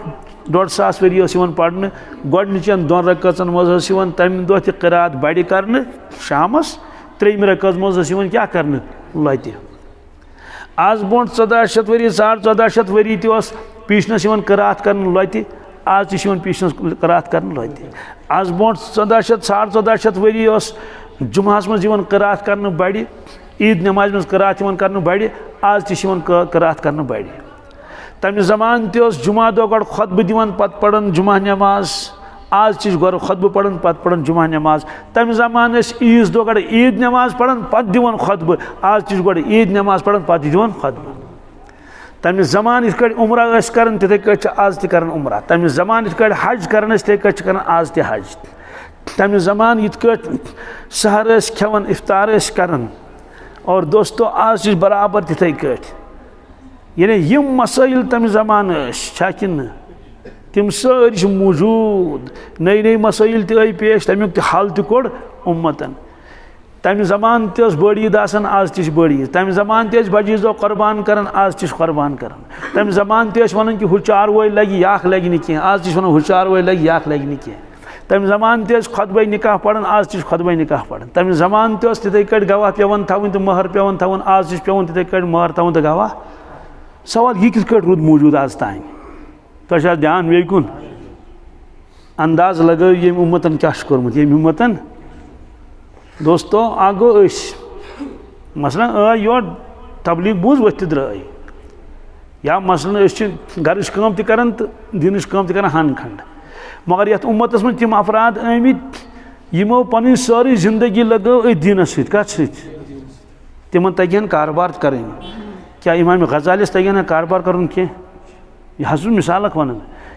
150 वरी पढ़न गोडनिचन 2 रकअतन मज तम दो क़िरात बड़ कर शामस 3 रकअत मज क्या कर लत आज बो 1400 वरी 1450 वरी तस पीछनस क़िरात कर लत आज पीछनस क़िरात कर लत आज बो 1400 1450 वरी जुमास मज क़िरात कर बड़ ईद नमाज मज क़िरात कर बड़ आज क़िरात कर बड़ तम ज़मान जुमा दो गो खुतब दिवान पत पढ़न जुमा नमाज आज गो खुतब पढ़न पत पढ़न जुमा नमाज तम ज़मान ईद दो गो ईद नमाज पढ़न पत दिवान खुतब आज गो ईद नमाज पढ़न पत दिवान खुतब तम ज़मान इत उम्र कर तिथे आज तक उम्र तम ज़मान इत हज कर तिथे आज तक हज तम ज़मान इत सहर खेवन इफ्तार कर और दोस्तों आज बराबर तिथे यानी यम मसाइल तम ज़मान कि तम सारी मौजूद नई नई मसाइल तई पेश तमिक हल तोड़ उम्मतन तम ज़मान बड़ ईद आज तह बड़ ईद तम ज़मान बजीज दो कुर्बान कर आज तह कुर्बान कर तम ज़मान वन कि हु चार वो लगे याख लगे नी कह आज तह हु चार वो लगे याख लगे नी कह तम ज़मान खुतबा निकाह पढ़न आज तह खुतबा निकाह पढ़न तम ज़मान तिथे गवाह पेवन थवन तो महर पेवन थवन आज तह पेवन तिथे महर थवन तो गवाह सवाल यह कित रूद मौजूद आज तान तुम ध्यान वे कुन अंदाज लगो यम उम्मतन क्या कोर्मुत यम उम्मतन दोस्तों आ गो मसलन योर तबलीग बूझ वथ द्राई या मसलन गरच काम तन तो दीनच काम तन हन खंड मगर ये उम्मतस में तम अफराद आमित यमो पन सारी जिंदगी लगो दीनस सत तिमन तगन कारोबार करें क्या इमाम गजालिस तगन कारोबार कर यह मिसाल वन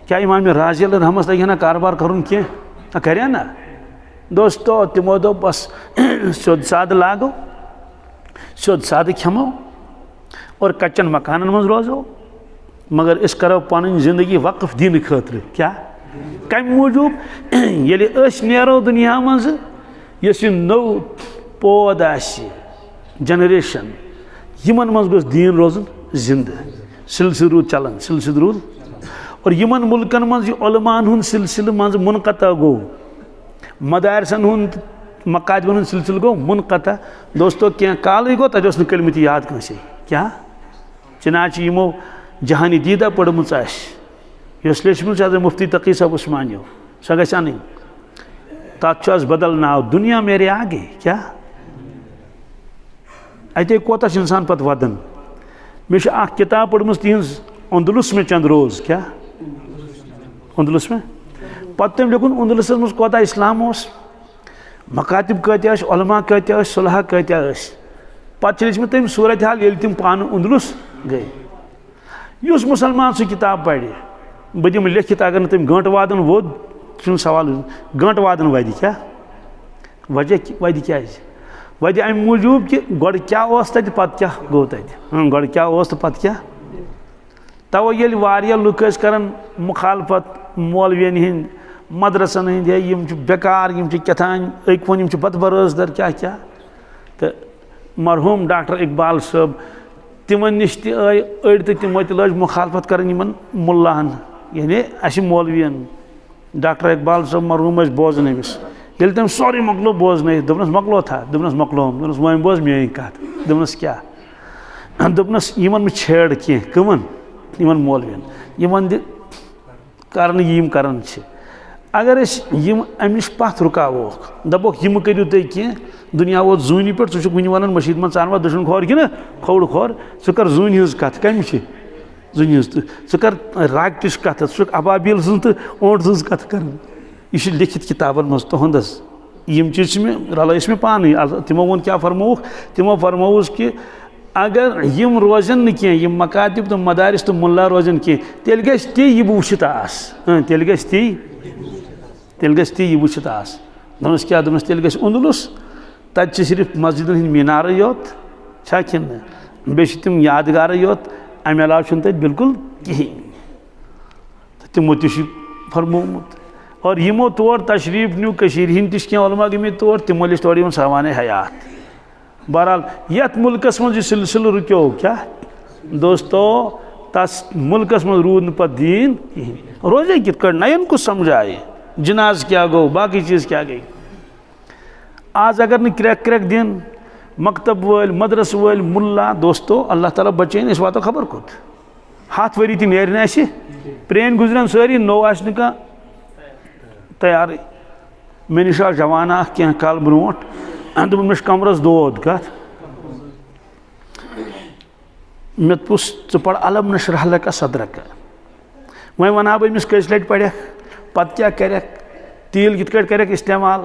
क्या इमाम राज़ी रहमस तगन कारोबार कर कर ना दोस्तों तिमो दो बस सोद साद लागो सोद साद खेमो और कच्चन मकान मज रोजो मगर इस करो पन जिंदगी वक्फ दीन खतर क्या कम मूजूब ये नो दुनिया मज नो पौध जनरेशन यमन मज गोस दीन रोजन जिंद सिलसिल रूद चलन सिलसिल रूद और यमन मुल्कन मज उलमान हुन सिलसिल मज मुनक़ता गो मदारसन हुन मकातबन हुन सिलसिल गो मुनक़ता दोस्तों क्या काल गो तथ कलमत याद कंसे क्या चनाच यमो जहानी दीदा पढ़मुच यस लेचमुच मुफ्ती तकी साहब उस्मानियो सह गि अन तथ बदल नाव दुनिया मेरे आगे क्या अत कोत इंसान पत वदन मे किताब पढ़म तिहज अंदलुस में चंद रोज क्या अंदलुस में पत् तम लिखुन अंदलुस मज कोता इस्लाम मकातिब कत्या उलमा कत्या सुलह कत्या पत् लिख तम सूरत हाल ये तम पान अंदलुस गए युस मुसलमान सह किताब पढ़ बह दिम लिखित अगर तम गंट वादन वोद सवाल गंट वादन वद क्या वजह वद क्या वद अम मूजूब कि गोड़ क्या तत पत् क्या गो तत गोड़ क्या तो पत् क्या तवो ये वारिया लुक करन मुखालफत मौलवियन हिंद मदरसन हिंद यम बेकार यम कथान अकवन यम बदबरसदर क्या क्या तो मरहूम डॉक्टर इकबाल साहब तिमन निश अड़ तो तिमो लज मुखालफत कर मुल्लाहन यानी अस मौलवियन डॉक्टर इकबाल साहब मरहूम बोजन अमिस ये तम सोरे मकलो बोजन दोपनस मकलो था दोपनस मकलोम दोपनस वह बोज मे कत दोपनस क्या दोपनस यमन में छेड़ कह कमन यमन मौलवियन यमन कर यम करन अगर अम नश पथ रुकावोक दपोक यम करू तुम कह दुनिया वो जून पे वन वन मशीद मन चा दशुन खोर कि खोड़ खोर सह कर जून हज कत कम जून हज तो सह कर रागटिश कत सह अबाबील सज तो ओंट सज कत कर यह लिखित किताबन मज तुहदस यम चीज मे रल मे पानी तिमो वो क्या फरमोक तिमो फरमोस कि अगर यम रोजन न कह यम मकातिब तो मदारिस तो मुल्ला रोजन कह तेल गस ती यह वुचित आस तेल गस ती यह वुचित आस दोपस क्या दोपस तेल गस अंदलुस तत सिर्फ मस्जिदन हिंद मीनार योत छा कि बे तम यादगार योत अमे अलाव तत बिल्कुल कहें तिमो तह फरमोमुत और यमो तौर तशरीफ न्यू कशीर हिंद तह उलमा गमे तौर तिमो लिख तौर सामान हयात बहरहाल यथ मुल्कस मज सिलसिल रुक्यो क्या दोस्तों तस मुल्कस मज रूद न पत दीन कहें रोजे कित नयन कुछ समझाए जनाज क्या गो बाकी चीज़ क्या गई आज अगर न क्रैक क्रैक दिन मकतब वल मदरस वल मुल्ला दोस्तों अल्लाह ताला बचैन अस वातो खबर कोत 7 वरी ती नेर न प्रेन गुजरन सारी नो आस न कह तैयार मे निश जवान कह काल ब्रोट दोपन मे कमरस दोद कत मे पुस च पढ़ अलम नशरह लका सदरक वह वना बह अमिस कस लट पढ़ पत क्या कर तील कित कर इस्तेमाल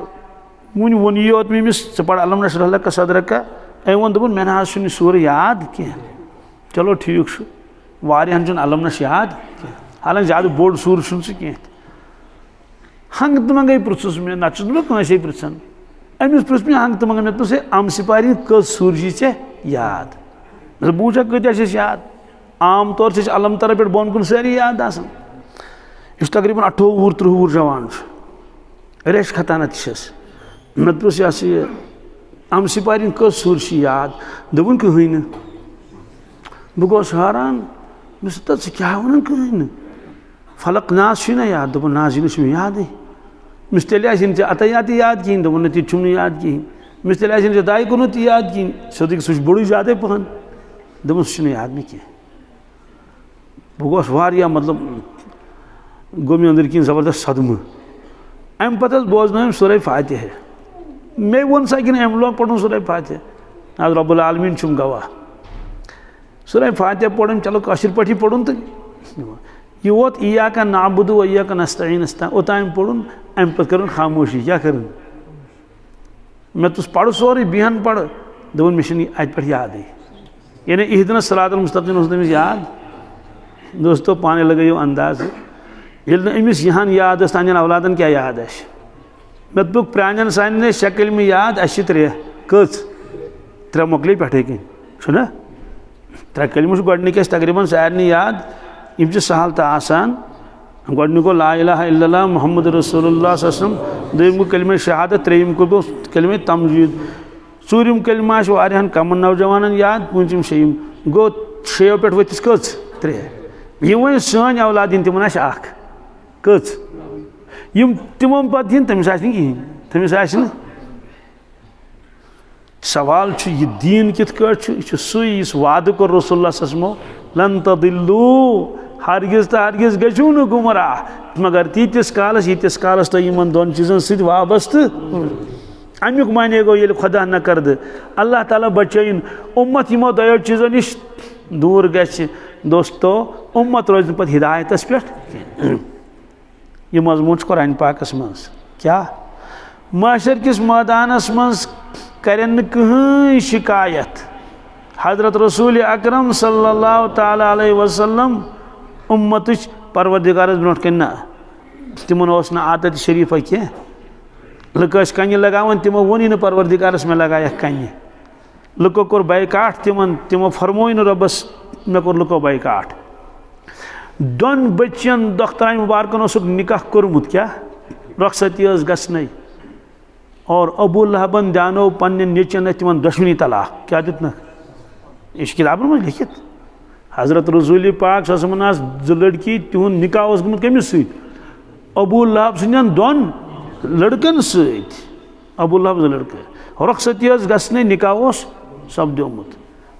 वन वोन योत मे अमिस च पढ़ अलम नशरह लका सदरक अम वो दोपन मे ना सूर याद कह चलो ठीक वारियान अलम नश याद हालांकि ज़्यादा बोड़ सूर कह हंग तो मंगे पृथुस मे ना कंसे पृछन अमिस पृछ मे हंग तो मंगे मे पुस अम सिपारी कस सूर चे याद मे बूझा कत्या याद आम तौर से अलम तरा पे बोन कुन सारी याद आसान इस तकरीबन 28-30 जवान रेश खताना तस मे पुस यह अम सिपारी कस सूर याद दोपन कहें बह गोस हैरान मे तथ क्या वन कहें फलक नाज ना याद दोपन नाज यह मे याद मिस तेल अतयात याद कहें दोपन तुम याद कहें मिस तेल दाय कुन याद कहें सोद सह बड़ ज्यादा पहन दोपन सह याद मे कह बह गोस वारिया मतलब गो मे अंदर किन जबरदस्त सदम अम पत बोजन सूरह फातिह मे वो सा कि अम लोग पढ़ सूरह फातिह आज रब्बुल आलमीन चुम गवाह सूरह फातिह पढ़ चलो कशिर पढ़ी पढ़ तो यह वोत इय्याका नाअबुदु व इय्याका नस्तईन ओतान पढ़ अम पे कर खामोशी क्या कर मे तुस पढ़ सोरे बिहन पढ़ दोपन मे अत पे याद यानी इहदिना सिरातल मुस्तकीम तमिस याद दोस्तों पाने लगाइयो अंदाज ये अमिस यहान याद तान औलादन क्या याद मे दुख प्रान सान शक्ल में याद अस 3 कच 3 मोकल पे कन 3 कलम गोडनिक तकरीबन सारे याद यम सहल तो आसान गोडनिक गो ला इलाहा इल्लल्लाह मुहम्मद रसूलुल्लाह सल्लल्लाहु अलैहि वसल्लम दोम गो कलिमा शहादत त्रेयम गो कलिमा तमजीद चूरिम कलिमा वारियान कमन नौजवान याद 5 6 गो 6 पे वथिस कच 3 यह वन सन औलाद तिमन कच यम तिमो पे दिन तमिस कहें तमिस सवाल यह दीन कित सही वाद कर रसूलुल्लाह सल्लल्लाहु अलैहि वसल्लम लन तदिल्लू हरगिज तो हरगिज गो न गुमराह मगर तीतिस कालस तो इन 2 चीज़न सत वाबस्त अमुक माने गो ये खुदा न कर अल्लाह ताला बचैन उम्मत यमो 2 चीज़ों नश दूर गए दोस्तो उम्मत रोज पे हिदायतस पे यह मजमून कुरान पाकस मज क्या महशर किस मैदानस मज करें कहीं शिकायत हजरत रसूल अकरम सल्लल्लाहु ताला अलैहि वसल्लम उम्मत परवरदिगारस ब्रोट कन ना तिमन ना आदत शरीफा कह लुक कन्य लगावन तिमो वोनी न परवरदिगारस में लगाया कन्य लुको कोर बैकाट तिमो फरमोई न रबस मे कोर लुको बैकाट दोन बच्चन दख्तरान मुबारकन निकाह कोरमुत क्या रखसती गसन और अबू लहबन दानो पन्न नचन तिमन दुश्मनी तलाक क्या दित यह किताबन में लिखित हजरत रसूल पाक ससमनास जो लड़की तिहुन निकाह गुमुत कमिस अबू लहब सन्दन दोन लड़कन सत अबू लहब जो लड़के रखसती गसन निकाह सपदोमुत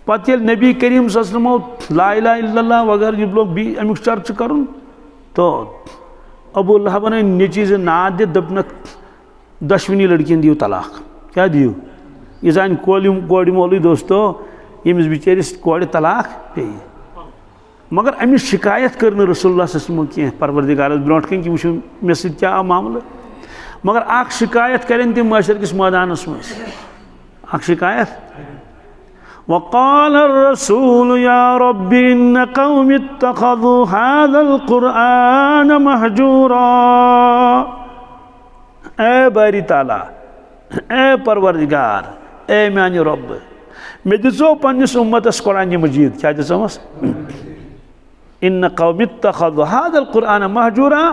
पत ये नबी करीम सल्लल्लाहु ला इलाहा इल्लल्लाह वगैरह ये लोग भी अमुक चर्च करुन तो अबू लहबन नचीज नाद दित दपनक दशवनी लड़कियन दियो तलाक क्या दियो ये जान कोड़ मोल दोस्तों यमिस बिचारिस कोड़ तलाक पे मगर अमिस शिकायत कर रसूलुल्लाह सल्लल्लाहु अलैहि वसल्लम परवरदिगारस ब्रोट कन कि वो मे सत क्या मामला मगर अख शिकायत करें तम महशर किस मैदानस मज अख शिकायत वक़ाल रसूल या रब्बी इन्न क़ौमी इत्तख़ज़ू हाज़ल क़ुरआन महजूरा ए बारी ताला ए परवरदिगार ए मानी रब मे दिसो पन्निस उम्मतस कुरान मजीद क्या दिसमस इन्न क़ौमी इत्तख़ज़ू हाज़ल क़ुरआन महजूरा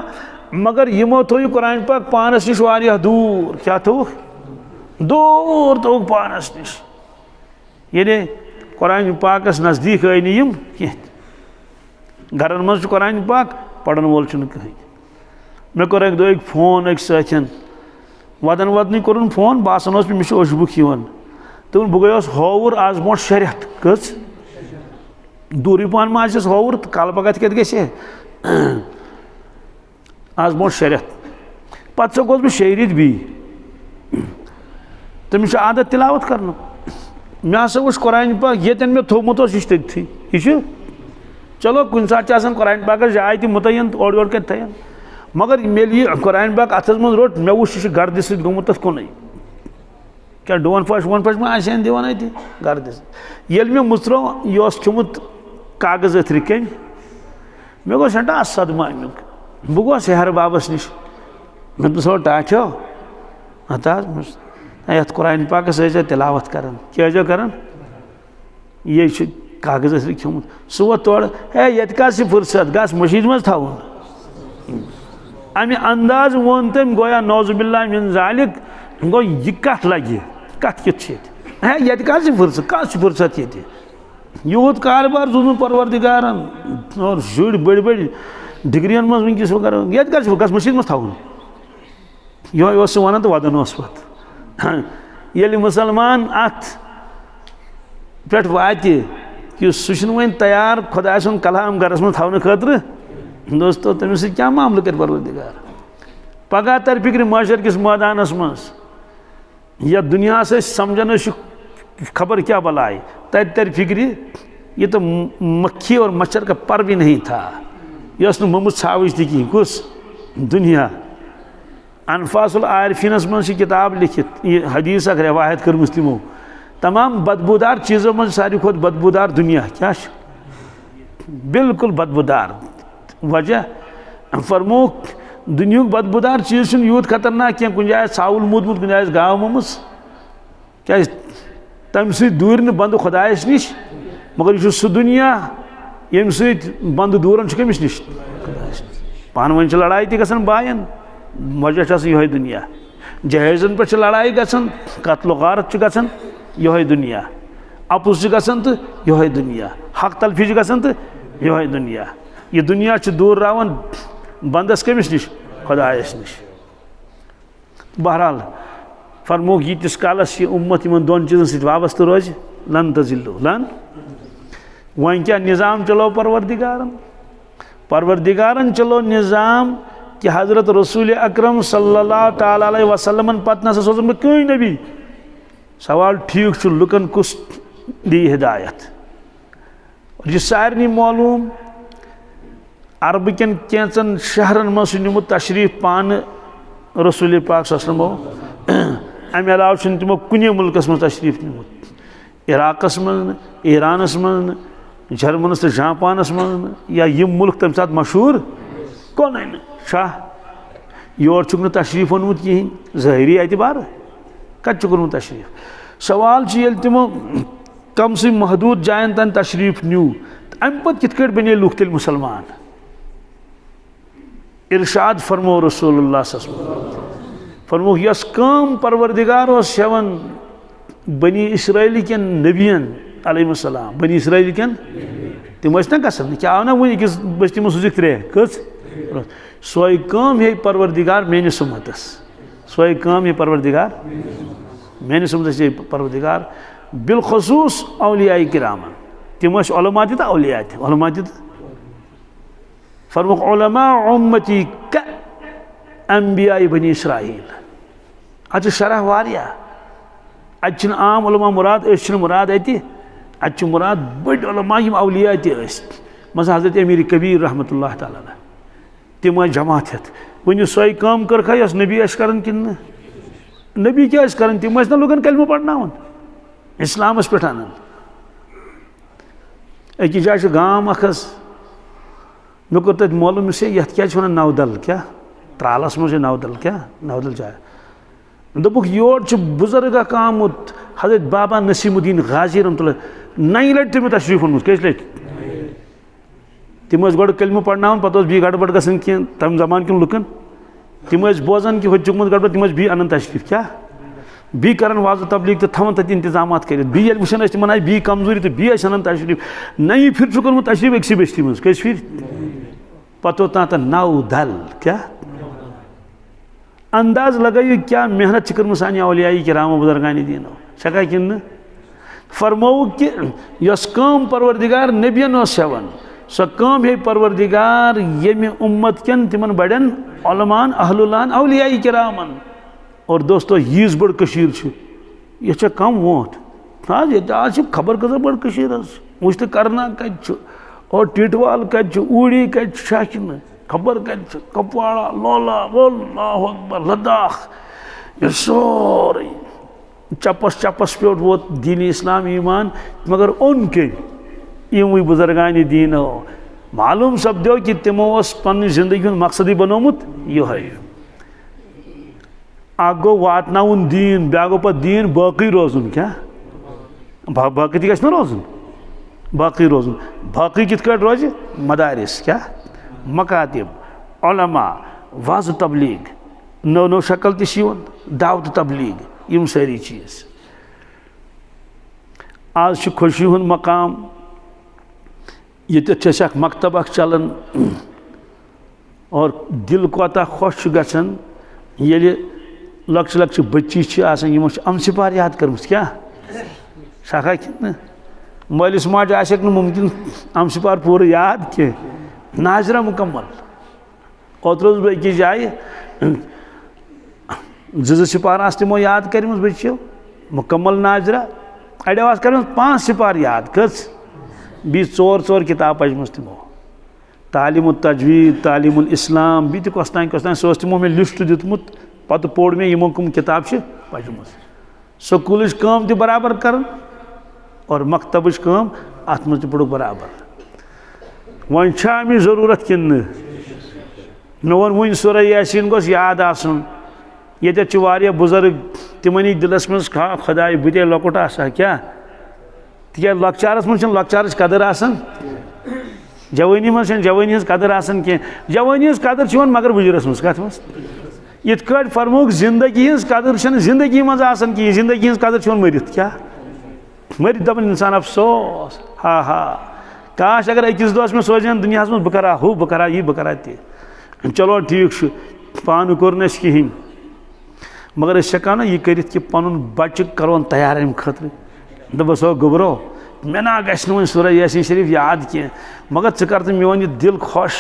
मगर यमो थो कुरान पाक पानस निश वारिया दूर क्या थो दूर थो पानस निश ये कुरान पाकस नज़दीक आई नीम कह घर मज कुरान पाक पढ़न वोल कहीं मे कोर एक दो एक फोन एक सतन वदन वदन कोर फोन बासन मे अशबुक तो बह गयस होवर आज ब्रो शरियत कस दूरी पान मा होवर तो कल पगत कत गे आज ब्रो शरियत पत गोस बह शेरित भी तमिस आदत तिलावत कर मे हसा वो कुरान पाक ये मे थोमुत यह तथी यह चलो कुन सात कुरान पाक जाए तक मुतयन ओर योर कर थयन मगर मेल यह कुरान पाक अथस मज रोट मे वो गर्द सोमुत तथ कुन क्या डोन फश वोन फश मा दिवान अत गर्द ये मे मुत्रो यह चुमुत कागज अथर कम मे गो सटा सदमा अमुक बह गोस हेर बाबस नश मे दो टाठो अत ये कुरान पाकस तिलावत कर क्या कर ये कागज लिखमुत सह वो तोड़ है ये फुर्सत गस मशीद मज थवन अमे अंदाज वोन तम गोया नौजुबिल्लाह मिन जालिक गो यह कत लगे कत कित है ये फुर्सत कत फुर्सत ये यूत कारबार जुन परवरदिगारन और शुर बड़ बड़ डिग्रियन मज वनकिस ये गस मशीद मज थवन यह वन तो वदन पत ये मुसलमान अत पे वात कि सह वन तैयार खुदा सुन कलाम गरस में थवन खतर दोस्तों तमिस क्या मामल कर परवरदिगार पगह तर फिक्र महशर किस मैदानस मज या दुनिया समझन खबर क्या बलाय तत तर फिक्र ये तो मक्खी और मच्छर का पर भी नहीं था यह ममुत छावच ती कुस दुनिया अनफासुल आरिफीनस मज किताब लिखित ये हदीस रवायत कर मुस्लिमों तमाम बदबूदार चीज़ों में सारी खुद बदबूदार दुनिया क्या बिल्कुल बदबूदार वजह फरमो दुनिया बदबूदार चीज़ यूत खतरनाक क्या कुछ जाए साउल मूदमुत कुछ जाए गाँव मोमुस क्या तम दूर न बंद खुदायस निश मगर यह सह दुनिया यम बंद दूर कमिस निश पान वन लड़ाई तक बायन वजह यह दुनिया जहेजन पे लड़ाई गसन कत्ल गारत गसन यह दुनिया अपुस तो यह दुनिया हक तलफी गसन तो यह दुनिया यह दुनिया दूर रावन बंदस कमिस निश खुदायस निश बहरहाल फरमो यीतिस कालस यह उम्मत इन दोन चीज़न सत वाबस्त रोज लन तजिल्लु लन वन क्या निज़ाम चलो परवरदिगारन चलो निज़ाम कि हज़रत रसूल अकरम सल्लल्लाहु ताला अलैहि वसल्लम पत न सोचम कहीं नबी सवाल ठीक लुकन कुस दी हिदायत और यह सारे मालूम अरब कन कैंचन शहरन मज निमुत तशरीफ पान रसूल पाक सल्लल्लाहु अलैहि वसल्लम अमे अलाव तमो कुन मुल्कस मज तशरीफ निमुत इराकस मज ईरानस मज जर्मनस तो जापानस मज या यम मुल्क तम साथ मशहूर कौन शाह योर चुक तशरीफ ओनमुत कहें ज़ाहिरी एतबार कत कोर्मुत तशरीफ सवाल तमो कम से महदूद जायन तन तशरीफ न्यू अम पे कित बने लुक तेल मुसलमान इरशाद फरमो रसूलुल्लाह सल्लल्लाहु अलैहि वसल्लम फरमो यस कम परवरदिगार हेवन बनी इसराइल कन नबियन अलैहिस्सलाम बनी इसराइल कन तम ना गसन क्या आव ना वो अकिस बस्ती में सुजिक त्रे कस सोई कम हे परवरदिगार मेनिस उम्मतस सोई कम हे परवरदिगार मेनिस उम्मतस परवरदिगार बिलखसूस औलिया किरामन तम उलमा तो औलिया उलमा फरमुख उलमा उम्मती का अंबिया बनी इसराइल अत शरह वारिया अत आम उलमा मुराद मुराद अत मुराद बड़ उलमा यम औलिया मस हजरत अमीर कबीर रहमतुल्लाह तआला तम जमात हेत वन सोई कम कर यस नबी कर नबी क्या कर तम ना लुकन कलमा पढ़नावन इस्लामस पे अन अकिस जाए गाम अखस मे कोर तत मालूम से ये क्या वन नवदल क्या त्रालस मज नवदल क्या नवदल जाए दोपुक योर बुजुर्ग आमुत हजरत बाबा नसीमुद्दीन गाजी रहमतुल्लाह 9 लट तम तशरीफ ओनमुत कस लट तम गो कलम पढ़ना पे बी गड़बड़ गसन कह तम जमान किन लुकन तम बोजान कि चुकमुत गड़बड़ तम बी अनन तशरीफ क्या बी कर वाज तबलीग तो थवन तत इंतजाम कर बी वुन तमन बी कमजोरी तो बी अनन तशरीफ नई फिर कोर्मुत तशरीफ अक्सी बस्ती मज कस फिर पतो ता 9 दल क्या अंदाज लगाइए क्या मेहनत कर सानि औलिया किराम बुजुर्गान दीनो शका कि फरमो कि यस कम परवरदिगार नबियन हेवन सो कम हे परवरदिगार यमि उम्मत कन तिमन बड़न उलमान अहलुलान औलिया किरामन और दोस्तों यीज बड़ कशीर यह कम वोट आज आज खबर कस बड़ कशीर वो तो करना कत और टिटवाल कत ऊड़ी कत शाकिन खबर कत कपवाड़ा लोला अल्लाहु अकबर लद्दाख यह सोरे चपस चपस पे वोत दीन इस्लाम ईमान मगर उनके यम बुजुर्गान दीन मालूम सपदो कि तमो पन्न जिंदगी मकसद बनोमुत यह गो वातनाउन दीन ब्या गो पे दीन बाकी रोजुन क्या बाकी तो गस रोजुन बाकी रोजुन बाकी कित रोज मदारिस क्या मकातिब उलमा वाज तबलीग नौ नौ शक्ल तवन दावत तबलीग यम सारी चीज आज खुशी हुन मकाम ये मकतब चलन और दिल कोता खुश गसन ये लक्ष लक्ष बच्ची अमसिपार याद कर क्या शका कि मलिस माज आक मुमकिन अमसिपार पूरा याद कह नाजरा मुकम्मल ओतर बह अकिस जाए ज सिपार तमो याद कर बच्चों मुकम्मल नाजरा अड़ो कर 5 सिपार याद कस बी 4 किताब पजम तमो तालीम तजवीद तालीम इस्लाम बी कस सो तमो मे लिस्ट दितमुत पत पोड़ मे यमो कम किताब पजम स्कूल काम तो बराबर कर और मकतब काम अत मज पड़ बराबर वन अमि जरूरत कि मे वो वन सूरह यासीन गोस याद आसन ये बुजुर्ग तिमन दिलस मज खुदाय बे लकुट आसा क्या क्या लकचारस मज लकचारच कदर आसन जवानी मज जवानी हज कदर आसन कह जवानी हज कदर मगर बुजुर्गस मज कत मज इत फरमोक जिंदगी हज कदर जिंदगी मज आसन कह जिंदगी हज कदर मरित क्या मरित दपन इंसान अफसोस हा हा काश अगर अकिस दोस में सोचान दुनिया मज बह करा हु बह करा यह बह करा तह चलो ठीक पान कोर कहें मगर हेका ना यह कर कि पन बच्चे करोन तैयार अम खतर दपस हो गुबरो मे ना गश वन सूरह यासीन शरीफ याद कह मगर कर तो मोन यह दिल खुश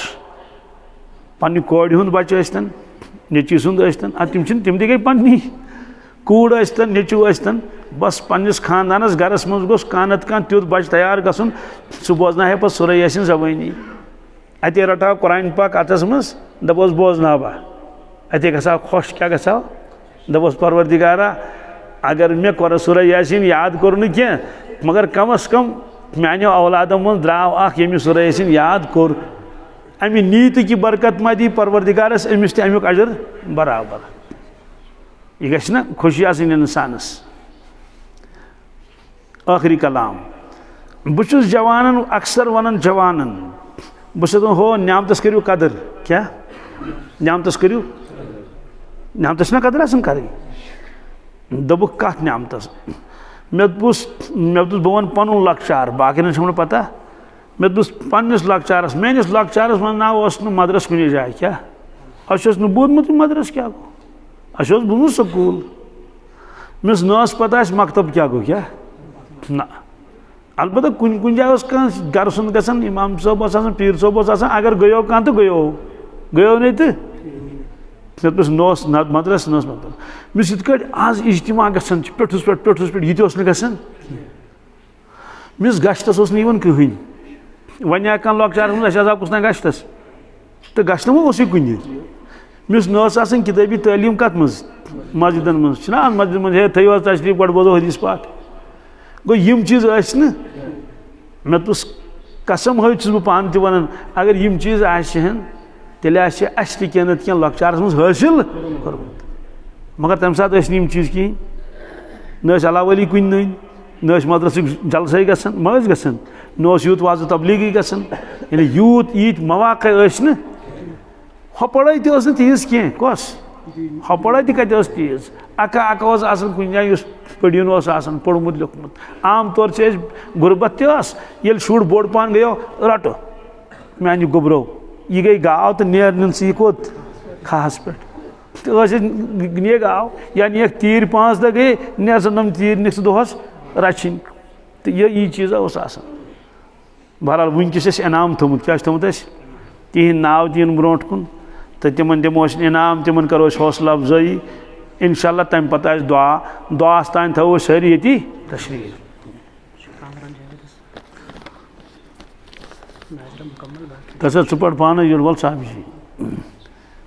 पन्ने कोड़ हुंद बच्चे नीची सुंद तम तम गई पन्नी कूड़ यस्तन नेचू यस्तन बस पन्निस खानदानस गरस मज गोस कान नत कान त्युत बच तैयार गसन सह बोजना है पत सूरह यासीन ज़बानी अते रटा कुरान पाक अतस मज दपोस बोजना बा अते गसा खुश क्या गसा दपोस परवरदिगारा अगर मे कर सूरह यासीन याद कोर न क्या मगर कम अज कम मानो औलादों मन द्राव अख यमि सूरह यासीन याद कोर अमि नीत की बरकत मा दी परवरदिगारस अमिस ते अमुक अजर बराबर यह गछ ना खुशी आसिन इंसानस आखिरी कलाम बुछुस जवानन अक्सर वनन जवानन बस हो न्यामतस करियो कदर क्या न्यामतस करियो न्यामतस ना कदर आसन करी दबुक कत न्यामतस मे बवन पन लक्चार बाकी छुन पता मे पन्निस लक्चारस मेनिस लक्चारस मन नाव मदरस कुछ जाए क्या अस बोदमुत मदरस क्या गो अस बोदमुत स्कूल मिस न पता मकतब क्या गो क्या ना अलबत्ता कुन कुन जाए गर सुन गसन इमाम साहब आसान पीर साहब आसान अगर गयो कह तो गयो गयो नहीं तो नोस मदरस नोस मदरस मिस इत आज इज्तिमा गसन पेठुस पे ये गसन मिस गश्तस वन कहीं वन आ कह लॉकचार असा कुछ ना गश्तस तो गश्त वो कुन मिस न किताबी तालीम कत मज मस्जिदन मना मस्जिद मज हे थो तशरीफ गो बोजो हदीस पाक गो यम चीज मे कसम हथ बह पान त वन अगर यम चीज आन तेल अस कह नत कह लॉकचारस मज हासिल कोर्मुत मगर तम सात यम चीज कहें न अल्लाह वली कुन न मदरस जलसे गसन मज गसन न यूत वाज तबलीगी गसन यानी यूत ईत मौका न हो पढ़ाई तज तीज कह कस हो पढ़ाई कत तीज अका अका कुन जाए पड़न पोड़मुत लिखमुत आम तौर से गुरबत ये शुर बोड़ पान गयो रटो मानि गोबरो यह गई गाव तो नेर सी कोत खास पे ने गाव या नेक तीर 5 दह गए नेर सम तीर निक दोहस रचिन तो यह चीज़ा बहरहाल वनकस इनाम थोमुत क्या थोमुत तिहद नाव दिन ब्रो कुन तो तिमन दिमो इनाम तिमन करो हौसला अफजाई इंशाल्लाह तम पता दुआ दुआ तान थो सारी ये तशरीफ गसा च पढ़ पान वल साहब जी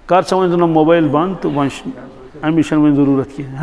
कर सा वन मोबाइल बंद तो वन अमिश वन जरूरत कह